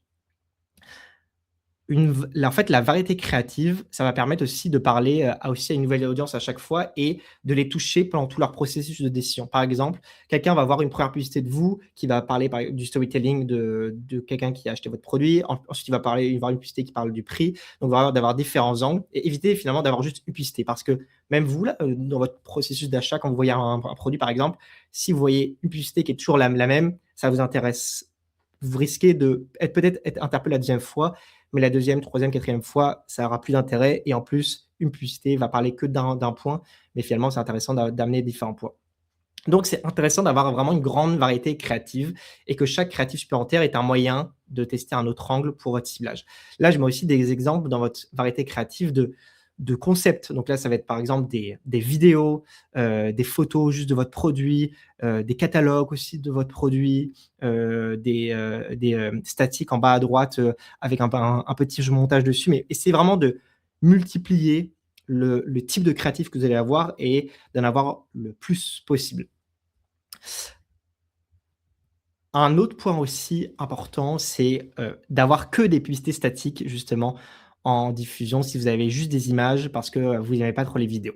En fait, la variété créative, ça va permettre aussi de parler, à une nouvelle audience à chaque fois et de les toucher pendant tout leur processus de décision. Par exemple, quelqu'un va voir une première publicité de vous qui va parler du storytelling de quelqu'un qui a acheté votre produit. Ensuite, il va y avoir une publicité qui parle du prix. Donc, vraiment d'avoir différents angles et éviter finalement d'avoir juste une publicité parce que même vous là, dans votre processus d'achat, quand vous voyez un produit par exemple, si vous voyez une publicité qui est toujours la même, ça vous intéresse. Vous risquez de peut-être être interpellé la deuxième fois, mais la deuxième, troisième, quatrième fois, ça aura plus d'intérêt et en plus, une publicité va parler que d'un point, mais finalement, c'est intéressant d'amener différents points. Donc, c'est intéressant d'avoir vraiment une grande variété créative et que chaque créatif supplémentaire est un moyen de tester un autre angle pour votre ciblage. Là, je mets aussi des exemples dans votre variété créative de concepts. Donc là, ça va être par exemple des vidéos, des photos juste de votre produit, des catalogues aussi de votre produit, des statiques en bas à droite avec un petit montage dessus. Mais essayez vraiment de multiplier le type de créatif que vous allez avoir et d'en avoir le plus possible. Un autre point aussi important, c'est, d'avoir que des publicités statiques justement en diffusion si vous avez juste des images parce que, vous n'aimez pas trop les vidéos.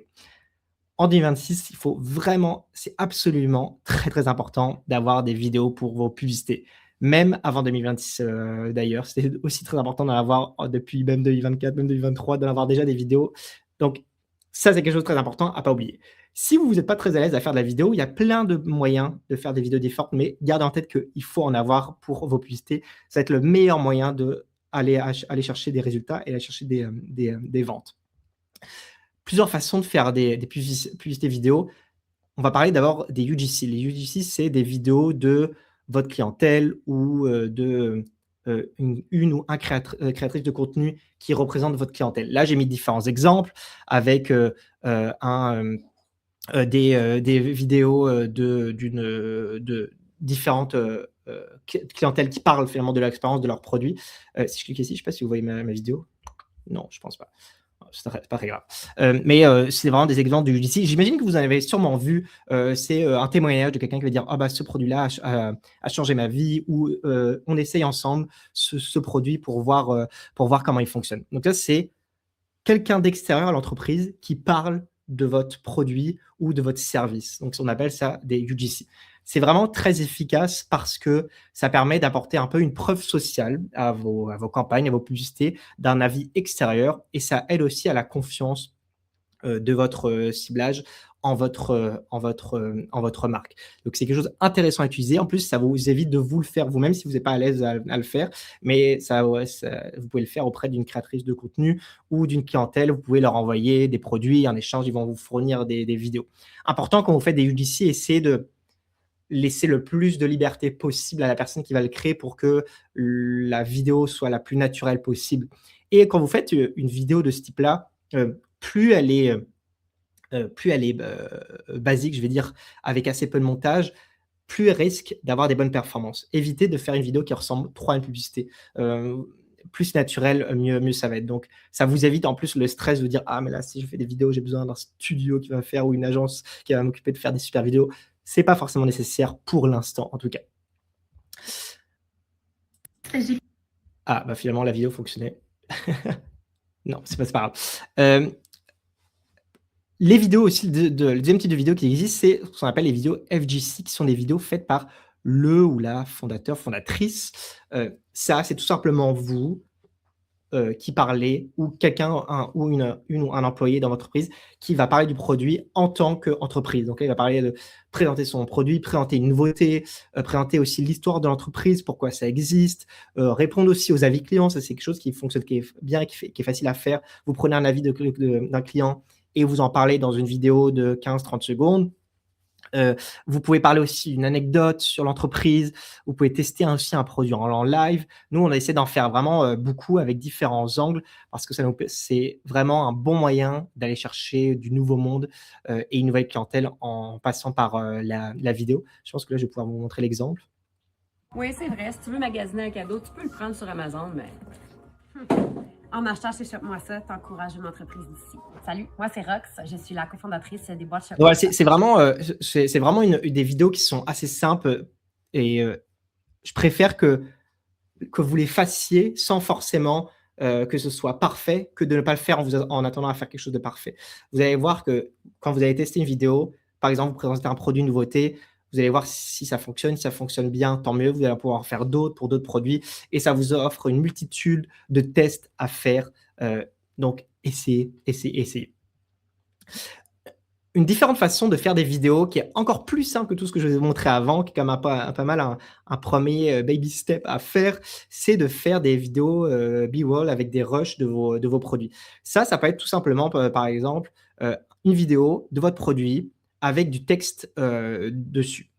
En 2026, il faut vraiment c'est absolument très, très important d'avoir des vidéos pour vos publicités. Même avant 2026, d'ailleurs, c'est aussi très important d'en avoir, depuis même 2024, même 2023, d'en avoir déjà des vidéos. Donc ça, c'est quelque chose de très important à pas oublier. Si vous n'êtes pas très à l'aise à faire de la vidéo, il y a plein de moyens de faire des vidéos différentes, mais gardez en tête qu'il faut en avoir pour vos publicités. Ça va être le meilleur moyen aller chercher des résultats et aller chercher des ventes. Plusieurs façons de faire des publicités vidéo. On va parler d'abord des UGC. Les UGC, c'est des vidéos de votre clientèle ou de une ou un créatrice de contenu qui représente votre clientèle. Là, j'ai mis différents exemples avec des vidéos de différentes clientèles qui parlent finalement de l'expérience de leurs produits. Si je clique ici, je ne sais pas si vous voyez ma vidéo. Non, je ne pense pas. C'est pas très grave. Mais c'est vraiment des exemples du UGC. J'imagine que vous en avez sûrement vu. C'est un témoignage de quelqu'un qui va dire ah bah ce produit-là a changé ma vie ou on essaye ensemble ce produit pour voir comment il fonctionne. Donc ça c'est quelqu'un d'extérieur à l'entreprise qui parle de votre produit ou de votre service. Donc on appelle ça des UGC. C'est vraiment très efficace parce que ça permet d'apporter un peu une preuve sociale à vos campagnes, à vos publicités d'un avis extérieur et ça aide aussi à la confiance de votre ciblage en votre marque. Donc c'est quelque chose d'intéressant à utiliser. En plus, ça vous évite de vous le faire vous-même si vous n'êtes pas à l'aise à le faire, mais vous pouvez le faire auprès d'une créatrice de contenu ou d'une clientèle. Vous pouvez leur envoyer des produits. En échange, ils vont vous fournir des vidéos. Important quand vous faites des UGC, essayez de laisser le plus de liberté possible à la personne qui va le créer pour que la vidéo soit la plus naturelle possible. Et quand vous faites une vidéo de ce type-là, plus elle est basique, je vais dire, avec assez peu de montage, plus elle risque d'avoir des bonnes performances. Évitez de faire une vidéo qui ressemble trop à une publicité. Plus naturel, mieux ça va être. Donc, ça vous évite en plus le stress de dire: «Ah mais là, si je fais des vidéos, j'ai besoin d'un studio qui va faire ou une agence qui va m'occuper de faire des super vidéos». C'est pas forcément nécessaire pour l'instant, en tout cas. Ah, bah, finalement la vidéo fonctionnait. Non, c'est pas grave. Les vidéos aussi le deuxième type de vidéo qui existe, c'est ce qu'on appelle les vidéos FGC, qui sont des vidéos faites par le ou la fondatrice. Ça, c'est tout simplement vous, qui parlez ou quelqu'un, une ou un employé dans votre entreprise qui va parler du produit en tant qu'entreprise. Donc, il va parler de présenter son produit, présenter une nouveauté, présenter aussi l'histoire de l'entreprise, pourquoi ça existe, répondre aussi aux avis clients. Ça, c'est quelque chose qui fonctionne, qui est bien et qui est facile à faire. Vous prenez un avis d'un client et vous en parlez dans une vidéo de 15-30 secondes. Vous pouvez parler aussi d'une anecdote sur l'entreprise. Vous pouvez tester aussi un produit en live. Nous, on a essayé d'en faire vraiment beaucoup avec différents angles parce que c'est vraiment un bon moyen d'aller chercher du nouveau monde et une nouvelle clientèle en passant par la vidéo. Je pense que là, je vais pouvoir vous montrer l'exemple. Oui, c'est vrai. Si tu veux magasiner un cadeau, tu peux le prendre sur Amazon, mais en achetant chez Shop Moi Ça, t'encourages une entreprise d'ici. Salut, moi c'est Rox, je suis la cofondatrice des boîtes Shop Moi Voilà, Ça. c'est vraiment des vidéos qui sont assez simples et je préfère que vous les fassiez sans forcément que ce soit parfait, que de ne pas le faire en attendant à faire quelque chose de parfait. Vous allez voir que quand vous allez tester une vidéo, par exemple, vous présentez un produit, une nouveauté, vous allez voir si ça fonctionne. Si ça fonctionne bien, tant mieux. Vous allez pouvoir en faire d'autres pour d'autres produits et ça vous offre une multitude de tests à faire. Donc, essayez, essayez, essayez. Une différente façon de faire des vidéos qui est encore plus simple que tout ce que je vous ai montré avant, qui est quand même pas mal un premier baby step à faire, c'est de faire des vidéos B-roll avec des rushs de vos produits. Ça peut être tout simplement, par exemple, une vidéo de votre produit avec du texte dessus.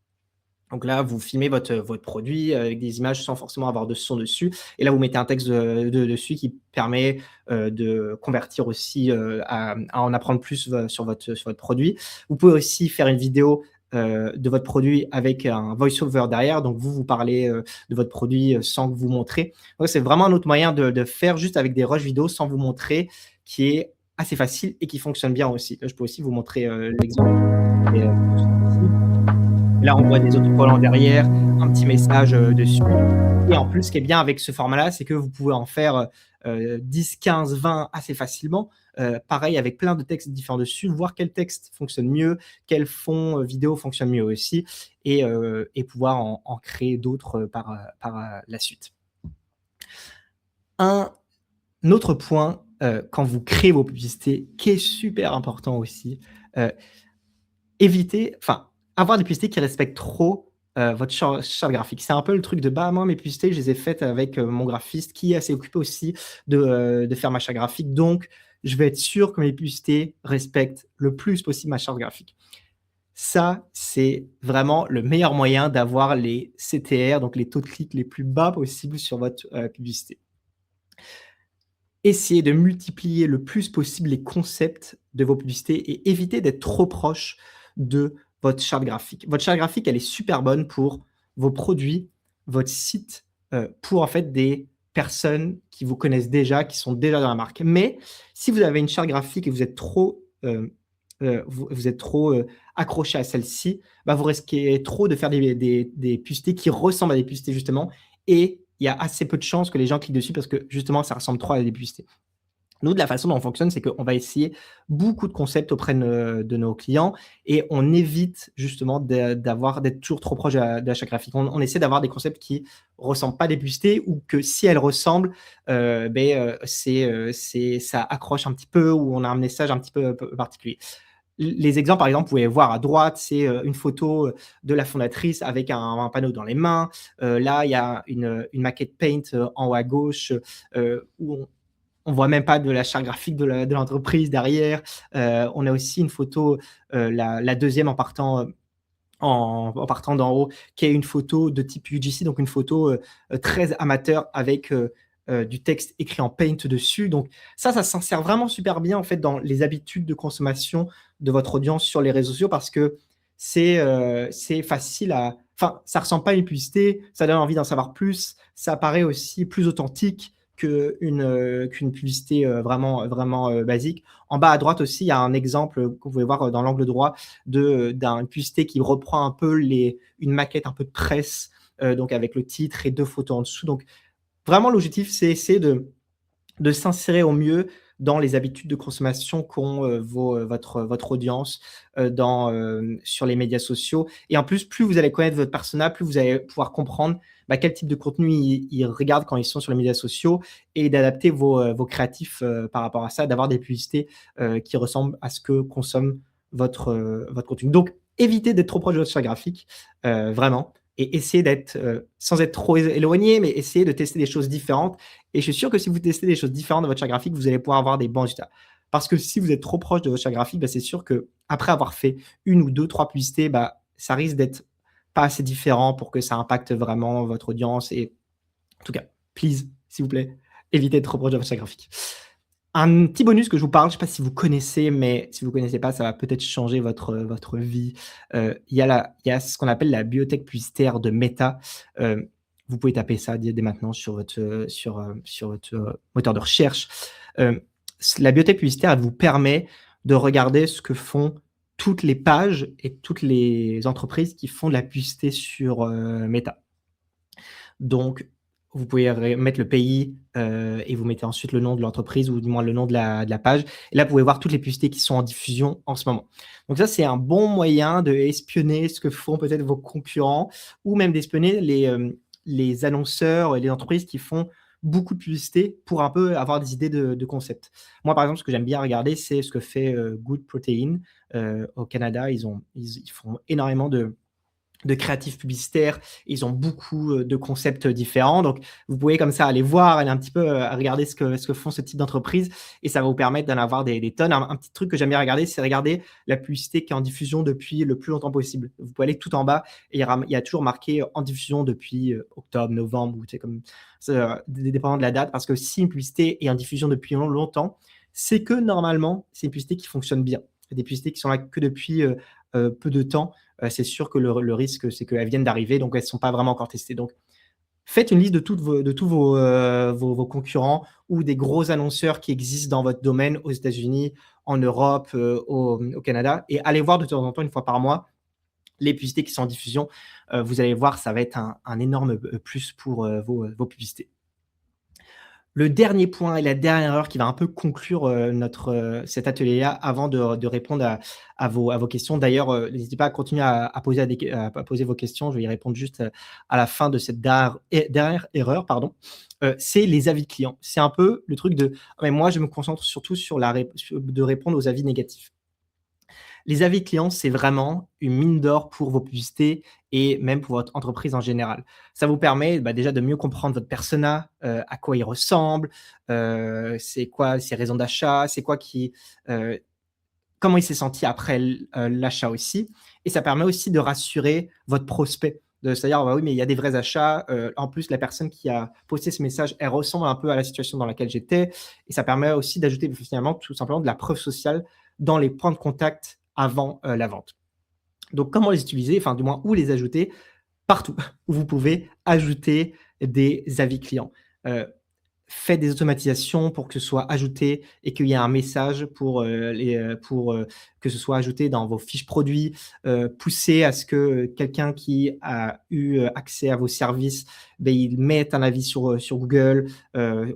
Donc là, vous filmez votre produit avec des images sans forcément avoir de son dessus. Et là, vous mettez un texte dessus qui permet de convertir aussi, à en apprendre plus sur votre produit. Vous pouvez aussi faire une vidéo de votre produit avec un voice-over derrière. Donc vous parlez de votre produit sans vous montrer. Donc c'est vraiment un autre moyen de faire juste avec des rushs vidéo sans vous montrer, qui est assez facile et qui fonctionne bien aussi. Là, je peux aussi vous montrer l'exemple. Là, on voit des autocollants derrière, un petit message dessus. Et en plus, ce qui est bien avec ce format-là, c'est que vous pouvez en faire 10, 15, 20 assez facilement. Pareil, avec plein de textes différents dessus, voir quel texte fonctionne mieux, quel fond vidéo fonctionne mieux aussi, et pouvoir en créer d'autres par la suite. Un autre point, quand vous créez vos publicités, qui est super important aussi, avoir des publicités qui respectent trop votre charte graphique. C'est un peu le truc de moi, mes publicités, je les ai faites avec mon graphiste qui est assez occupé aussi de faire ma charte graphique. Donc, je vais être sûr que mes publicités respectent le plus possible ma charte graphique. Ça, c'est vraiment le meilleur moyen d'avoir les CTR, donc les taux de clic les plus bas possibles sur votre publicité. Essayez de multiplier le plus possible les concepts de vos publicités et évitez d'être trop proche de votre charte graphique. Votre charte graphique, elle est super bonne pour vos produits, votre site, pour en fait des personnes qui vous connaissent déjà, qui sont déjà dans la marque. Mais si vous avez une charte graphique et vous êtes trop, accroché à celle-ci, vous risquez trop de faire des publicités qui ressemblent à des publicités justement, et il y a assez peu de chances que les gens cliquent dessus parce que justement, ça ressemble trop à des publicités. Nous, de la façon dont on fonctionne, c'est qu'on va essayer beaucoup de concepts auprès de nos clients et on évite justement d'être toujours trop proche de la charte graphique. On essaie d'avoir des concepts qui ressemblent pas à des publicités ou que si elles ressemblent, ça accroche un petit peu ou on a un message un petit peu particulier. Les exemples, par exemple, vous pouvez voir à droite, c'est une photo de la fondatrice avec un panneau dans les mains. Là, il y a une maquette Paint en haut à gauche où on voit même pas de la charte graphique de l'entreprise derrière. On a aussi une photo, la deuxième en partant d'en haut, qui est une photo de type UGC, donc une photo très amateur avec du texte écrit en Paint dessus. Donc ça s'insère vraiment super bien en fait dans les habitudes de consommation de votre audience sur les réseaux sociaux parce que c'est facile enfin, ça ressemble pas à une publicité, ça donne envie d'en savoir plus, ça paraît aussi plus authentique qu'une publicité vraiment basique. En bas à droite aussi, il y a un exemple que vous pouvez voir dans l'angle droit d'une publicité qui reprend un peu une maquette un peu de presse, donc avec le titre et 2 photos en dessous. Donc vraiment, l'objectif, c'est essayer de s'insérer au mieux dans les habitudes de consommation qu'ont votre audience sur les médias sociaux. Et en plus, plus vous allez connaître votre persona, plus vous allez pouvoir comprendre quel type de contenu ils regardent quand ils sont sur les médias sociaux et d'adapter vos créatifs par rapport à ça, d'avoir des publicités qui ressemblent à ce que consomme votre contenu. Donc, évitez d'être trop proche de votre charte graphique, vraiment, et essayez d'être, sans être trop éloigné, mais essayez de tester des choses différentes. Et je suis sûr que si vous testez des choses différentes de votre charte graphique, vous allez pouvoir avoir des bons résultats. Parce que si vous êtes trop proche de votre charte graphique, c'est sûr qu'après avoir fait 1 ou 2, 3 publicités, ça risque d'être pas assez différent pour que ça impacte vraiment votre audience. Et en tout cas, please, s'il vous plaît, évitez d'être trop proche de votre charte graphique. Un petit bonus que je vous parle, je ne sais pas si vous connaissez, mais si vous ne connaissez pas, ça va peut-être changer votre vie. Il y a ce qu'on appelle la bibliothèque publicitaire de Meta. Vous pouvez taper ça dès maintenant sur votre moteur de recherche. La bibliothèque publicitaire, elle vous permet de regarder ce que font toutes les pages et toutes les entreprises qui font de la publicité sur Meta. Donc, vous pouvez mettre le pays et vous mettez ensuite le nom de l'entreprise ou du moins le nom de la page. Et là, vous pouvez voir toutes les publicités qui sont en diffusion en ce moment. Donc ça, c'est un bon moyen d'espionner ce que font peut-être vos concurrents ou même d'espionner les annonceurs et les entreprises qui font beaucoup de publicité pour un peu avoir des idées de concept. Moi, par exemple, ce que j'aime bien regarder, c'est ce que fait Good Protein au Canada. Ils font énormément de créatifs publicitaires, ils ont beaucoup de concepts différents. Donc, vous pouvez comme ça aller voir, aller un petit peu regarder ce que font ce type d'entreprise et ça va vous permettre d'en avoir des tonnes. Un petit truc que j'aime bien regarder, c'est regarder la publicité qui est en diffusion depuis le plus longtemps possible. Vous pouvez aller tout en bas et il y a toujours marqué en diffusion depuis octobre, novembre, ou comme ça, dépendant de la date, parce que si une publicité est en diffusion depuis longtemps, c'est que normalement, c'est une publicité qui fonctionne bien. Des publicités qui sont là que depuis peu de temps, c'est sûr que le risque, c'est qu'elles viennent d'arriver, donc elles ne sont pas vraiment encore testées. Donc, faites une liste de tous vos concurrents ou des gros annonceurs qui existent dans votre domaine aux États-Unis, en Europe, au Canada, et allez voir de temps en temps, une fois par mois, les publicités qui sont en diffusion. Vous allez voir, ça va être un énorme plus pour vos publicités. Le dernier point et la dernière erreur qui va un peu conclure cet atelier-là avant de répondre à vos questions. D'ailleurs, n'hésitez pas à continuer à poser vos questions. Je vais y répondre juste à la fin de cette dernière erreur, pardon. C'est les avis de clients. C'est un peu le truc mais moi, je me concentre surtout de répondre aux avis négatifs. Les avis clients, c'est vraiment une mine d'or pour vos publicités et même pour votre entreprise en général. Ça vous permet déjà de mieux comprendre votre persona, à quoi il ressemble, c'est quoi ses raisons d'achat, comment il s'est senti après l'achat aussi. Et ça permet aussi de rassurer votre prospect. C'est-à-dire, oui, mais il y a des vrais achats. En plus, la personne qui a posté ce message, elle ressemble un peu à la situation dans laquelle j'étais. Et ça permet aussi d'ajouter finalement tout simplement de la preuve sociale dans les points de contact avant la vente. Donc, comment les utiliser, enfin du moins où les ajouter? Partout où vous pouvez ajouter des avis clients. Faites des automatisations pour que ce soit ajouté et qu'il y ait un message pour que ce soit ajouté dans vos fiches produits. Poussez à ce que quelqu'un qui a eu accès à vos services, il mette un avis sur Google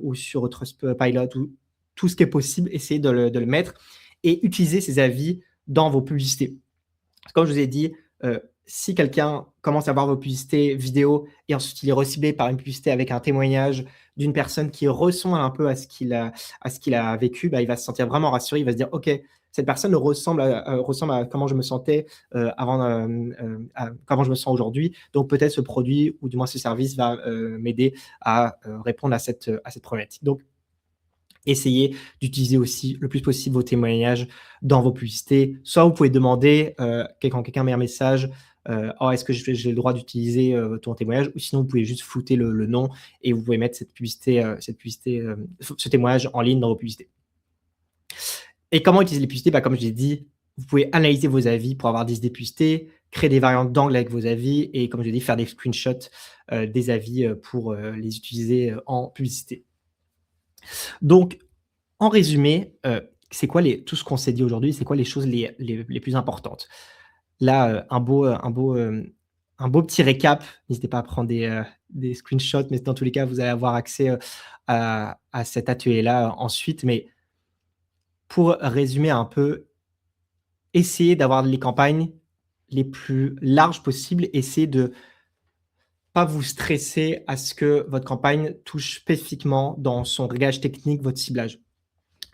ou sur Trustpilot ou tout ce qui est possible. Essayez de le mettre et utilisez ces avis dans vos publicités. Comme je vous ai dit, si quelqu'un commence à voir vos publicités vidéo et ensuite il est reciblé par une publicité avec un témoignage d'une personne qui ressemble un peu à ce qu'il a vécu, il va se sentir vraiment rassuré. Il va se dire, OK, cette personne ressemble à comment je me sentais avant, à comment je me sens aujourd'hui. Donc peut-être ce produit ou du moins ce service va m'aider à répondre à cette problématique. Donc, essayez d'utiliser aussi le plus possible vos témoignages dans vos publicités. Soit vous pouvez demander, quand quelqu'un met un message, est-ce que j'ai le droit d'utiliser ton témoignage? Ou sinon, vous pouvez juste flouter le nom et vous pouvez mettre ce témoignage en ligne dans vos publicités. Et comment utiliser les publicités? Comme je l'ai dit, Vous pouvez analyser vos avis pour avoir des idées publicités, créer des variantes d'angle avec vos avis et comme je l'ai dit, faire des screenshots, des avis, pour, les utiliser, en publicité. Donc en résumé, c'est quoi tout ce qu'on s'est dit aujourd'hui, c'est quoi les choses les plus importantes? Là, un beau petit récap. N'hésitez pas à prendre des screenshots, mais dans tous les cas, vous allez avoir accès, à cet atelier-là ensuite. Mais pour résumer un peu, essayez d'avoir les campagnes les plus larges possibles. Essayez de pas vous stresser à ce que votre campagne touche spécifiquement dans son réglage technique, votre ciblage.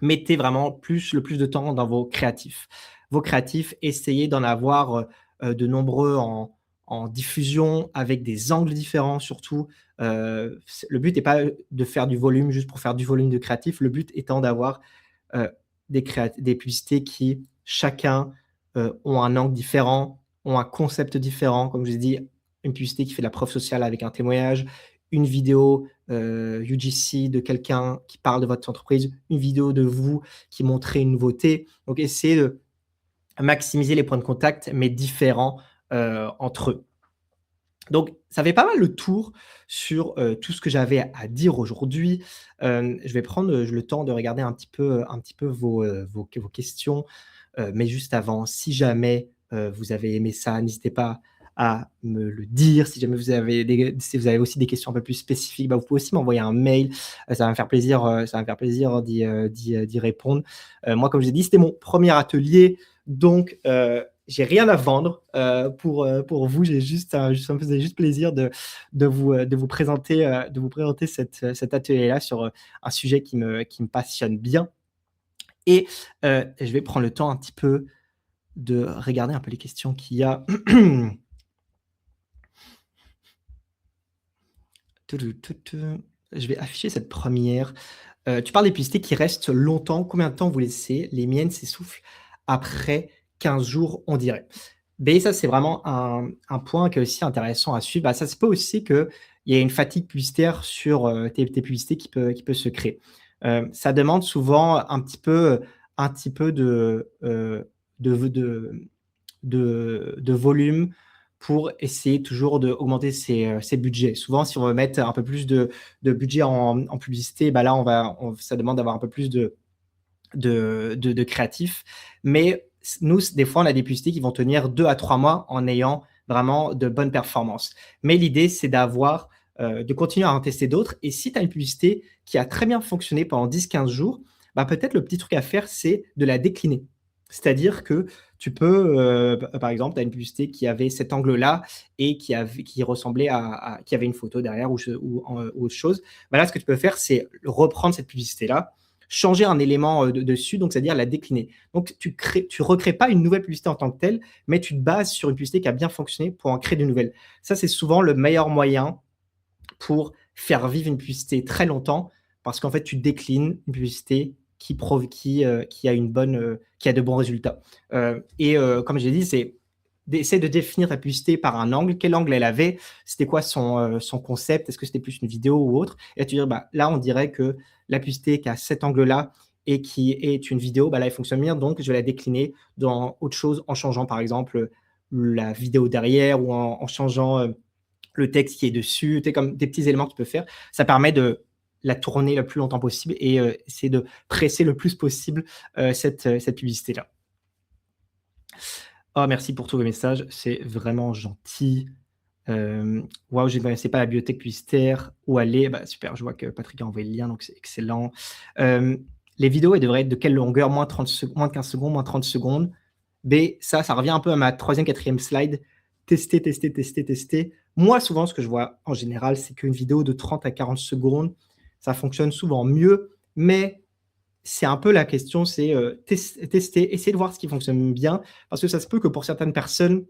Mettez vraiment le plus de temps dans vos créatifs. Vos créatifs, essayez d'en avoir, de nombreux en diffusion avec des angles différents surtout. Le but n'est pas de faire du volume juste pour faire du volume de créatif. Le but étant d'avoir, des publicités qui chacun, ont un angle différent, ont un concept différent. Comme je vous ai dit, une publicité qui fait de la preuve sociale avec un témoignage, une vidéo, UGC de quelqu'un qui parle de votre entreprise, une vidéo de vous qui montrait une nouveauté. Donc essayez de maximiser les points de contact, mais différents, entre eux. Donc ça fait pas mal le tour sur, tout ce que j'avais à dire aujourd'hui. Je vais prendre, le temps de regarder un petit peu vos questions. Mais juste avant, si jamais, vous avez aimé ça, n'hésitez pas à me le dire. Si vous avez aussi des questions un peu plus spécifiques, bah, vous pouvez aussi m'envoyer un mail. Ça va me faire plaisir, d'y répondre. Moi, comme je l'ai dit, c'était mon premier atelier, donc j'ai rien à vendre, pour vous. Ça me faisait juste plaisir de vous présenter cet atelier-là sur, un sujet qui me passionne bien et je vais prendre le temps un petit peu de regarder un peu les questions qu'il y a. Je vais afficher cette première. Tu parles des publicités qui restent longtemps. Combien de temps vous laissez? Les miennes s'essoufflent après 15 jours, on dirait. Beh, ça, c'est vraiment un point qui est aussi intéressant à suivre. Bah, ça se peut aussi qu'il y ait une fatigue publicitaire sur, tes publicités qui peut se créer. Ça demande souvent un petit peu de volume pour essayer toujours d'augmenter ses budgets. Souvent, si on veut mettre un peu plus de budget en publicité, bah, là, ça demande d'avoir un peu plus de créatifs. Mais nous, des fois, on a des publicités qui vont tenir 2 à 3 mois en ayant vraiment de bonnes performances. Mais l'idée, c'est de continuer à en tester d'autres. Et si tu as une publicité qui a très bien fonctionné pendant 10-15 jours, bah, peut-être le petit truc à faire, c'est de la décliner. C'est-à-dire que tu peux, par exemple, tu as une publicité qui avait cet angle-là et qui ressemblait qui avait une photo derrière ou autre chose. Bah, là, ce que tu peux faire, c'est reprendre cette publicité-là, changer un élément, dessus, donc c'est-à-dire la décliner. Donc tu recrées pas une nouvelle publicité en tant que telle, mais tu te bases sur une publicité qui a bien fonctionné pour en créer de nouvelles. Ça, c'est souvent le meilleur moyen pour faire vivre une publicité très longtemps parce qu'en fait, tu déclines une publicité qui a de bons résultats. Comme j'ai dit, c'est d'essayer de définir ta publicité par un angle. Quel angle elle avait? C'était quoi son concept? Est-ce que c'était plus une vidéo ou autre? Et là, tu dis, bah, là, on dirait que la publicité qui a cet angle-là et qui est une vidéo, bah, là, elle fonctionne bien, donc je vais la décliner dans autre chose en changeant, par exemple, la vidéo derrière ou en changeant le texte qui est dessus. Tu sais, comme des petits éléments que tu peux faire. Ça permet de la tourner le plus longtemps possible et essayer de presser le plus possible cette publicité-là. Oh, merci pour tous vos messages, c'est vraiment gentil. Waouh, je ne connaissais pas la bibliothèque publicitaire. Où aller? Bah, super, je vois que Patrick a envoyé le lien, donc c'est excellent. Les vidéos, elles devraient être de quelle longueur? Moins de 15 secondes, moins 30 secondes. B, ça revient un peu à ma 3e, 4e slide. Tester, tester, tester, tester. Moi, souvent, ce que je vois en général, c'est qu'une vidéo de 30 à 40 secondes, ça fonctionne souvent mieux, mais c'est un peu la question, c'est tester, essayer de voir ce qui fonctionne bien, parce que ça se peut que pour certaines personnes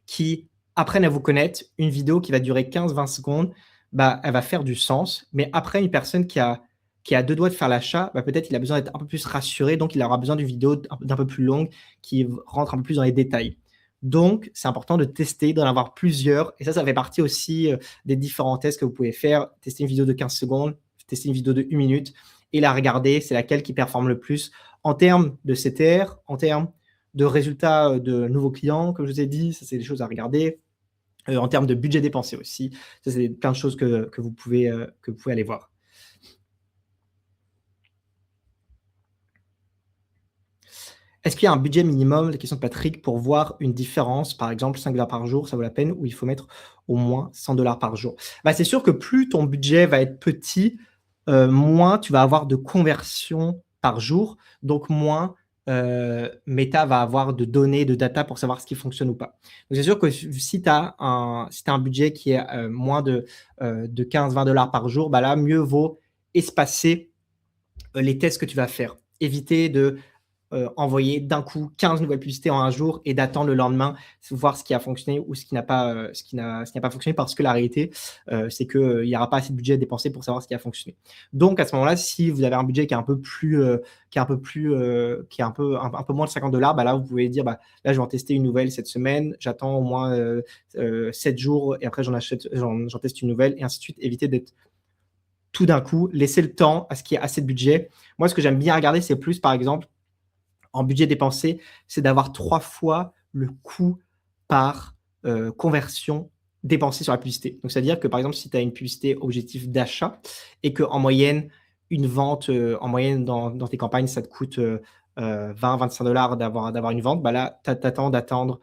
qui apprennent à vous connaître, une vidéo qui va durer 15-20 secondes, bah, elle va faire du sens. Mais après, une personne qui a 2 doigts de faire l'achat, bah, peut-être il a besoin d'être un peu plus rassuré, donc il aura besoin d'une vidéo d'un peu plus longue qui rentre un peu plus dans les détails. Donc, c'est important de tester, d'en avoir plusieurs. Et ça fait partie aussi des différents tests que vous pouvez faire. Tester une vidéo de 15 secondes, tester une vidéo de 1 minute et la regarder. C'est laquelle qui performe le plus en termes de CTR, en termes de résultats de nouveaux clients, comme je vous ai dit, ça c'est des choses à regarder. En termes de budget dépensé aussi, ça c'est plein de choses que vous pouvez aller voir. Est-ce qu'il y a un budget minimum, la question de Patrick, pour voir une différence? Par exemple, 5 par jour, ça vaut la peine ou il faut mettre au moins 100 par jour? Bah, c'est sûr que plus ton budget va être petit, moins tu vas avoir de conversions par jour, donc moins, Meta va avoir de données, de data pour savoir ce qui fonctionne ou pas. Donc c'est sûr que si tu as un budget qui est, moins de 15-20 par jour, bah là, mieux vaut espacer, les tests que tu vas faire. Éviter de envoyer d'un coup 15 nouvelles publicités en un jour et d'attendre le lendemain, voir ce qui a fonctionné ou ce qui n'a pas, fonctionné, parce que la réalité, c'est qu'il n'y aura pas assez de budget dépensé pour savoir ce qui a fonctionné. Donc à ce moment-là, si vous avez un budget qui est un peu plus, qui est un peu moins de 50 bah là, vous pouvez dire, bah, là, je vais en tester une nouvelle cette semaine, j'attends au moins 7 jours et après, j'en teste une nouvelle et ainsi de suite. Éviter d'être tout d'un coup, laisser le temps à ce qu'il y ait assez de budget. Moi, ce que j'aime bien regarder, c'est plus, par exemple, en budget dépensé, c'est d'avoir 3 fois le coût par conversion dépensé sur la publicité. Donc, c'est-à-dire que, par exemple, si tu as une publicité objectif d'achat et qu'en moyenne, une vente, en moyenne dans tes campagnes, ça te coûte 20-25 d'avoir une vente, bah là, tu attends d'atteindre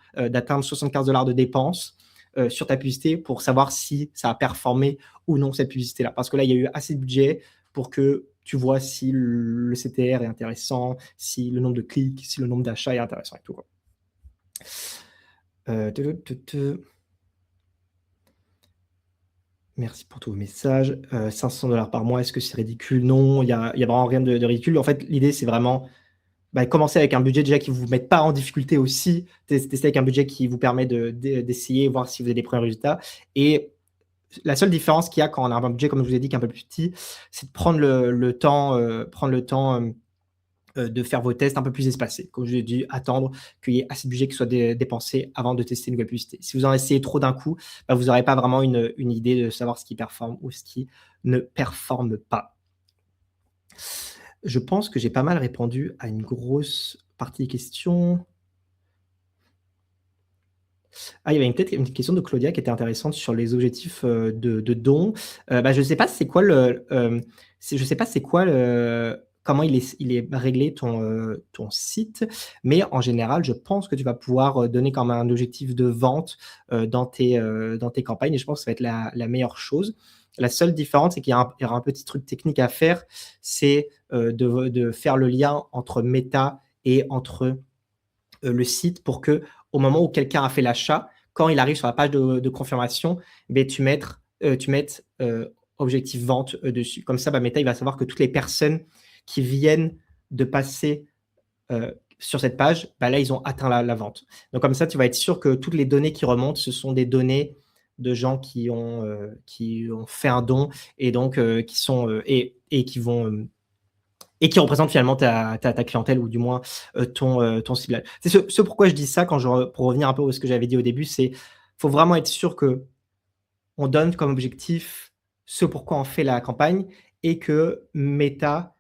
75 de dépenses sur ta publicité pour savoir si ça a performé ou non cette publicité-là. Parce que là, il y a eu assez de budget pour que tu vois si le CTR est intéressant, si le nombre de clics, si le nombre d'achats est intéressant et tout, quoi. Merci pour tous vos messages. 500 par mois, est-ce que c'est ridicule? Non, il y a vraiment rien de ridicule. En fait, l'idée, c'est vraiment, bah, commencer avec un budget déjà qui ne vous mette pas en difficulté aussi. Tester avec un budget qui vous permet d'essayer, voir si vous avez des premiers résultats. Et la seule différence qu'il y a quand on a un budget, comme je vous ai dit, qui est un peu plus petit, c'est de prendre le temps, de faire vos tests un peu plus espacés. Comme je l'ai dit, attendre qu'il y ait assez de budget qui soit dépensé avant de tester une nouvelle publicité. Si vous en essayez trop d'un coup, bah, vous n'aurez pas vraiment une idée de savoir ce qui performe ou ce qui ne performe pas. Je pense que j'ai pas mal répondu à une grosse partie des questions. Ah, il y avait peut-être une question de Claudia qui était intéressante sur les objectifs de dons. Bah, je ne sais pas c'est quoi je sais pas c'est quoi comment il est réglé ton site, mais en général, je pense que tu vas pouvoir donner comme un objectif de vente dans tes campagnes et je pense que ça va être la meilleure chose. La seule différence, c'est qu'il y aura un petit truc technique à faire, c'est de faire le lien entre Meta et entre le site pour que au moment où quelqu'un a fait l'achat, quand il arrive sur la page de confirmation, tu mettes objectif vente dessus. Comme ça, Meta il va savoir que toutes les personnes qui viennent de passer sur cette page, là, ils ont atteint la vente. Donc comme ça, tu vas être sûr que toutes les données qui remontent, ce sont des données de gens qui ont fait un don et donc qui sont et qui vont et qui représente finalement ta clientèle ou du moins ton ciblage. C'est ce pourquoi je dis ça pour revenir un peu à ce que j'avais dit au début, c'est faut vraiment être sûr qu'on donne comme objectif ce pourquoi on fait la campagne et que Meta,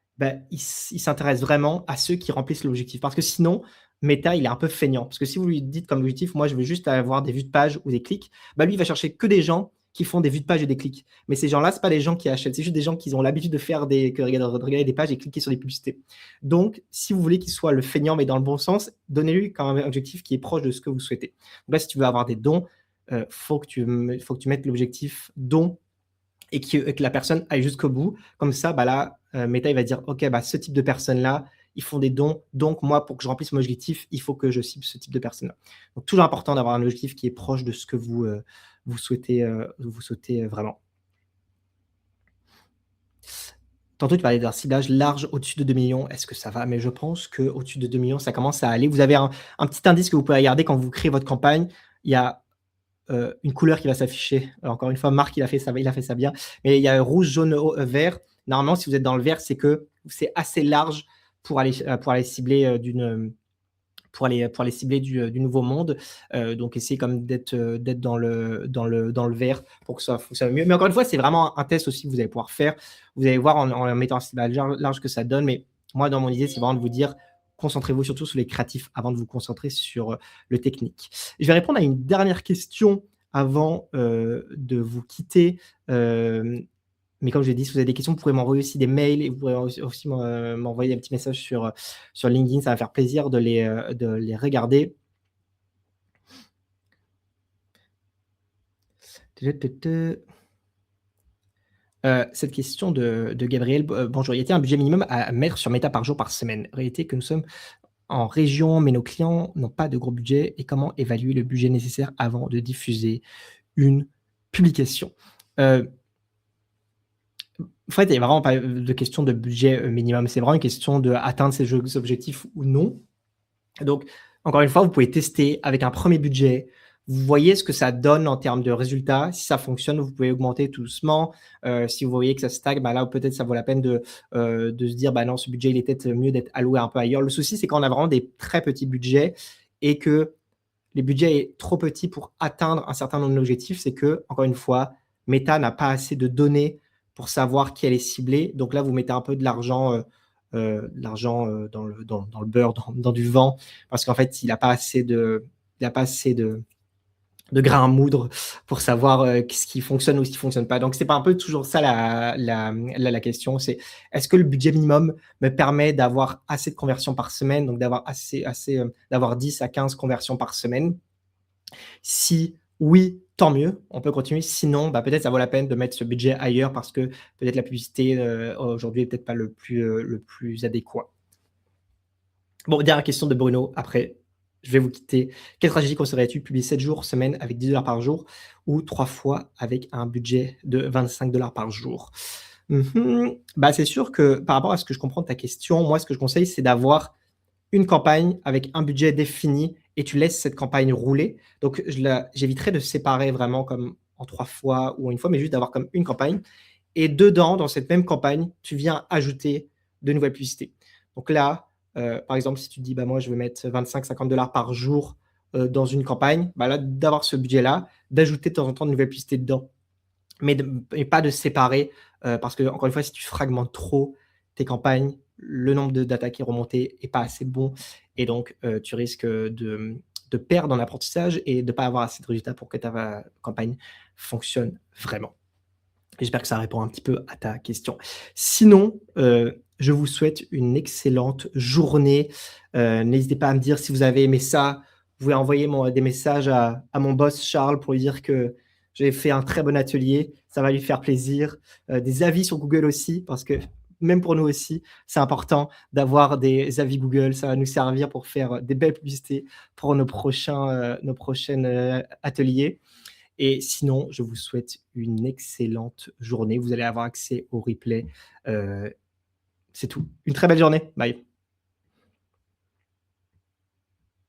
il s'intéresse vraiment à ceux qui remplissent l'objectif. Parce que sinon, Meta, il est un peu feignant. Parce que si vous lui dites comme objectif, moi, je veux juste avoir des vues de page ou des clics, lui, il va chercher que des gens qui font des vues de page et des clics. Mais ces gens-là, ce pas des gens qui achètent, c'est juste des gens qui ont l'habitude de regarder des pages et cliquer sur des publicités. Donc, si vous voulez qu'il soit le feignant, mais dans le bon sens, donnez-lui quand même un objectif qui est proche de ce que vous souhaitez. Donc là, si tu veux avoir des dons, faut que tu mettes l'objectif don et que la personne aille jusqu'au bout. Comme ça, là, Meta, il va dire, OK, ce type de personnes-là, ils font des dons. Donc, moi, pour que je remplisse mon objectif, il faut que je cible ce type de personnes-là. Donc, toujours important d'avoir un objectif qui est proche de ce que vous souhaitez vraiment. Tantôt, tu parlais d'un ciblage large au-dessus de 2 millions. Est-ce que ça va? Mais je pense qu'au-dessus de 2 millions, ça commence à aller. Vous avez un petit indice que vous pouvez regarder quand vous créez votre campagne. Il y a une couleur qui va s'afficher. Alors, encore une fois, Marc, il a fait ça bien. Mais il y a rouge, jaune, vert. Normalement, si vous êtes dans le vert, c'est que c'est assez large pour aller cibler pour aller cibler du nouveau monde. Donc, essayez comme d'être dans le vert pour que ça fonctionne mieux. Mais encore une fois, c'est vraiment un test aussi que vous allez pouvoir faire. Vous allez voir en mettant un ciblage large que ça donne. Mais moi, dans mon idée, c'est vraiment de vous dire concentrez-vous surtout sur les créatifs avant de vous concentrer sur le technique. Je vais répondre à une dernière question avant de vous quitter. Mais comme je l'ai dit, si vous avez des questions, vous pourrez m'envoyer aussi des mails et vous pourrez aussi m'envoyer un petit message sur LinkedIn. Ça va faire plaisir de les regarder. Cette question de Gabriel. Bonjour, y a-t-il un budget minimum à mettre sur Meta par jour, par semaine? Réalité que nous sommes en région, mais nos clients n'ont pas de gros budget. Et comment évaluer le budget nécessaire avant de diffuser une publication? En fait, il n'y a vraiment pas de question de budget minimum. C'est vraiment une question d'atteindre ces objectifs ou non. Donc, encore une fois, vous pouvez tester avec un premier budget. Vous voyez ce que ça donne en termes de résultats. Si ça fonctionne, vous pouvez augmenter tout doucement. Si vous voyez que ça stagne, bah là, peut-être ça vaut la peine de se dire, bah non, ce budget, il est peut-être mieux d'être alloué un peu ailleurs. Le souci, c'est quand on a vraiment des très petits budgets et que les budgets est trop petits pour atteindre un certain nombre d'objectifs, c'est que, encore une fois, Meta n'a pas assez de données pour savoir qui elle est ciblée. Donc là, vous mettez un peu de l'argent dans le beurre, dans du vent, parce qu'en fait, il n'a pas assez de grains à moudre pour savoir ce qui fonctionne ou ce qui ne fonctionne pas. Donc, c'est pas un peu toujours ça la question. C'est est-ce que le budget minimum me permet d'avoir assez de conversions par semaine, donc d'avoir d'avoir 10 à 15 conversions par semaine? Si oui, tant mieux, on peut continuer. Sinon, bah, peut-être ça vaut la peine de mettre ce budget ailleurs parce que peut-être la publicité aujourd'hui n'est peut-être pas le plus adéquat. Bon, dernière question de Bruno. Après, je vais vous quitter. Quelle stratégie conseillerais-tu? Publier 7 jours, semaine avec 10 $ par jour ou 3 fois avec un budget de 25 $ par jour? Bah, c'est sûr que par rapport à ce que je comprends de ta question, moi, ce que je conseille, c'est d'avoir une campagne avec un budget défini et tu laisses cette campagne rouler. Donc, j'éviterais de séparer vraiment comme en 3 fois ou en 1 fois, mais juste d'avoir comme une campagne. Et dedans, dans cette même campagne, tu viens ajouter de nouvelles publicités. Donc là, par exemple, si tu te dis, bah, moi, je veux mettre 25-50 $ par jour dans une campagne, bah là, d'avoir ce budget-là, d'ajouter de temps en temps de nouvelles publicités dedans, mais pas de séparer, parce que encore une fois, si tu fragmentes trop tes campagnes, le nombre d'attaques qui est remonté est pas assez bon et donc tu risques de perdre en apprentissage et de pas avoir assez de résultats pour que ta campagne fonctionne vraiment. J'espère que ça répond un petit peu à ta question. Sinon, je vous souhaite une excellente journée. N'hésitez pas à me dire si vous avez aimé ça. Vous pouvez envoyer des messages à mon boss Charles pour lui dire que j'ai fait un très bon atelier. Ça va lui faire plaisir. Des avis sur Google aussi, parce que même pour nous aussi, c'est important d'avoir des avis Google. Ça va nous servir pour faire des belles publicités pour nos prochains ateliers. Et sinon, je vous souhaite une excellente journée. Vous allez avoir accès au replay. C'est tout. Une très belle journée. Bye.